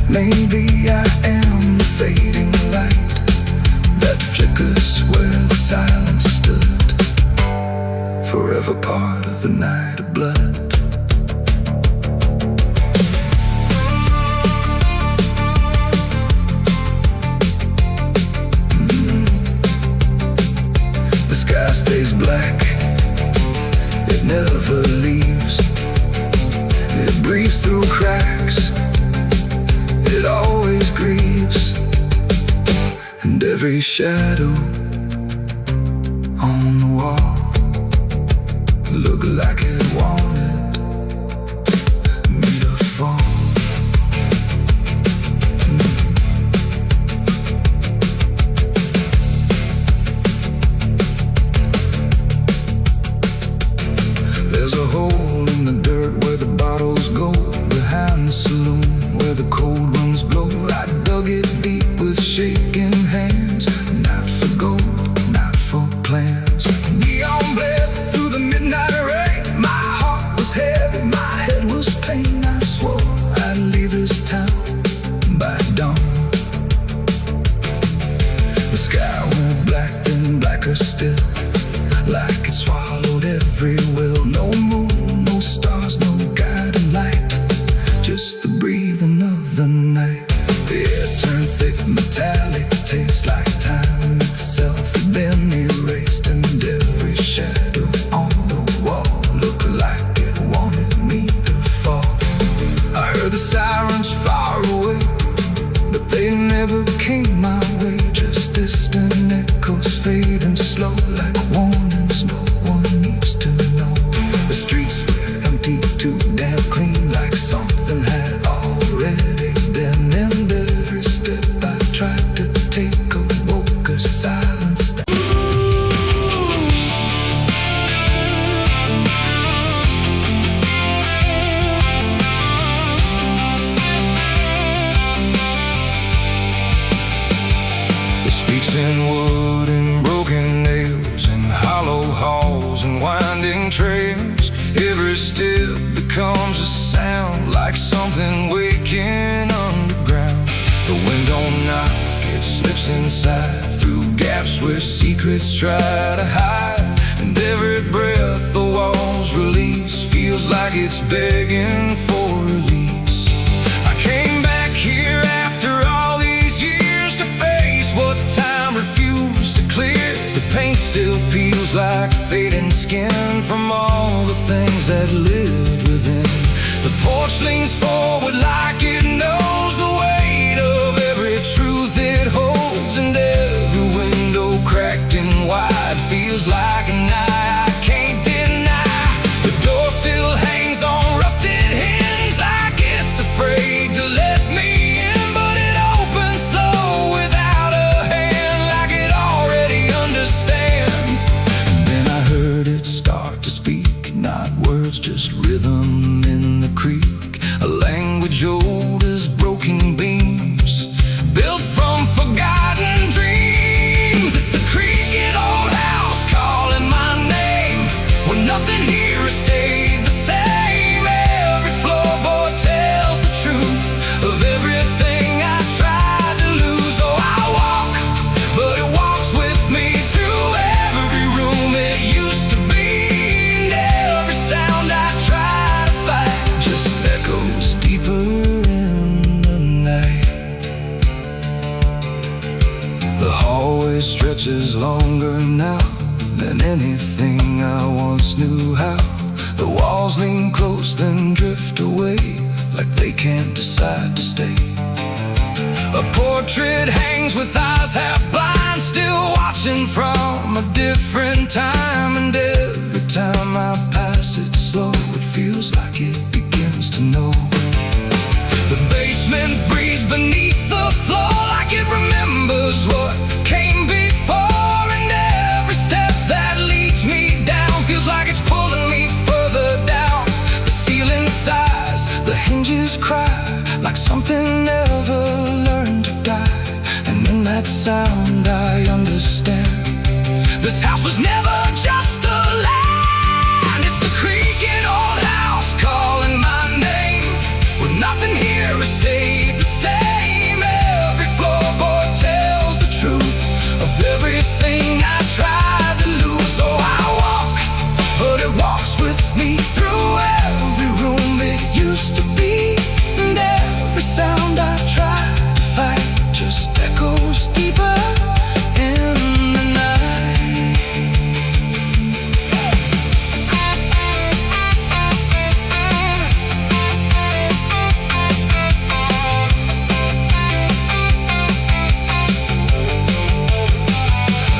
Maybe I am the fading light that flickers where the silence stood, forever part of the night of blood. The sky stays black, it never leaves. It breathes through cracks, it always grieves. And every shadow on the wall looked like it wanted me to fall. There's a hole in the dirt where the bottles go, behind the saloon where the cold winds blow. I dug it deep with shaking hands, not for gold, not for plans. Neon bled through the midnight rain. My heart was heavy, my head was pain. I swore I'd leave this town by dawn. The sky went black, then blacker still, like it swallowed every will. No moon, no stars, no guiding light, just the breathing of the night. The air turned thick, metallic, tastes like time itself had been erased. And every shadow on the wall looked like it wanted me to fall. I heard the sirens far away, but they never came my way. Just distant echoes fading slow, like warnings no one needs to know. The streets were empty, too damn clean, like something had already been. And every step I tried to take awoke a silence that it speaks in wood and broken nails, and hollow halls and winding trails. Every step becomes a sound, like something waking underground. The wind don't knock, it slips inside, through gaps where secrets try to hide. And every breath the walls release feels like it's begging for release. I came back here after all these years to face what time refused to clear. The paint still peels like fading skin from all the things that lived within. The porch leans forward like it knows the weight of every truth it holds. And every window cracked and wide feels like an eye I can't deny. The door still hangs on rusted hinges, like it's afraid to let me in. But it opens slow without a hand, like it already understands. And then I heard it start to speak, not words, just rhythm in the creek. A language old as broken beams, built from forgotten dreams. It's the creaking old house calling my name, when nothing here has stayed the same. Every floorboard tells the truth of everything I tried to lose. Oh, I walk, but it walks with me through every room it used to be. And every sound I try to fight just echoes deeper in the night. The hallway stretches longer now than anything I once knew how. The walls lean close, then drift away, like they can't decide to stay. A portrait hangs with eyes half blind, still watching from a different time. And every time I pass it slow, it feels like it begins to know. The basement breathes beneath the floor, like it remembers what came before. And every step that leads me down feels like it's pulling me further down. The ceiling sighs, the hinges cry, like something never learned to die. And in that sound I understand, this house was never just a land. It's the creaking old house calling my name, when nothing here has stayed the same. used to be, and every sound I try to fight just echoes deeper in the night.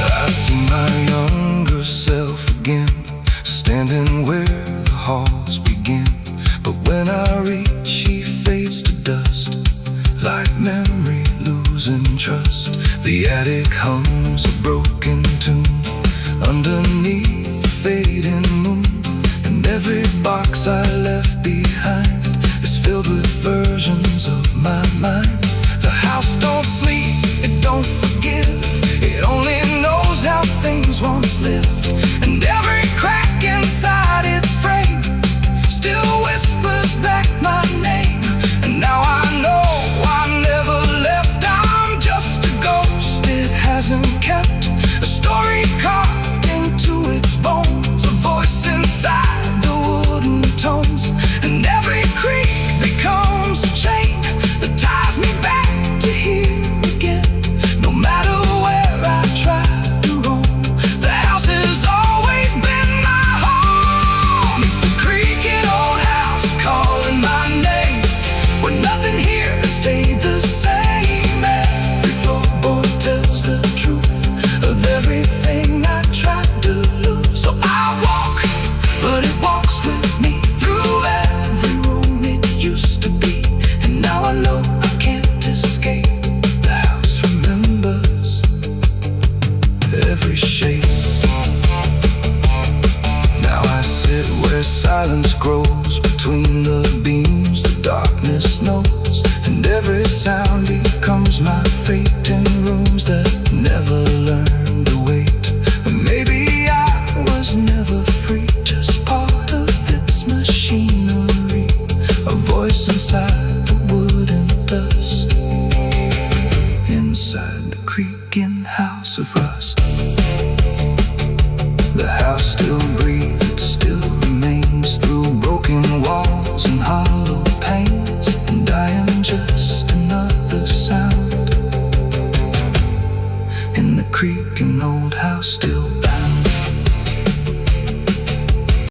I see my younger self again, standing where the halls begin. But when I reach, he fades to dust, like memory losing trust. The attic hums a broken tune underneath the fading moon, and every box I left behind is filled with versions of my mind. The house don't sleep, it don't forgive, it only knows how things once lived. And every crack inside its frame still whispers back my name. And now I know I never left, I'm just a ghost. It hasn't kept a story carved into its bones, a voice inside the wooden tones. And every creak becomes a chain that ties me back to here again. No matter where I try to roam, the house has always been my home. It's the creaking old house calling my name, when nothing here has stayed the same. Every floorboard tells the truth of everything I tried to lose. So I walk, but it walks with me through every room it used to be. And now I know I can't escape. The house remembers every shape. Now I sit where silence grows between the beams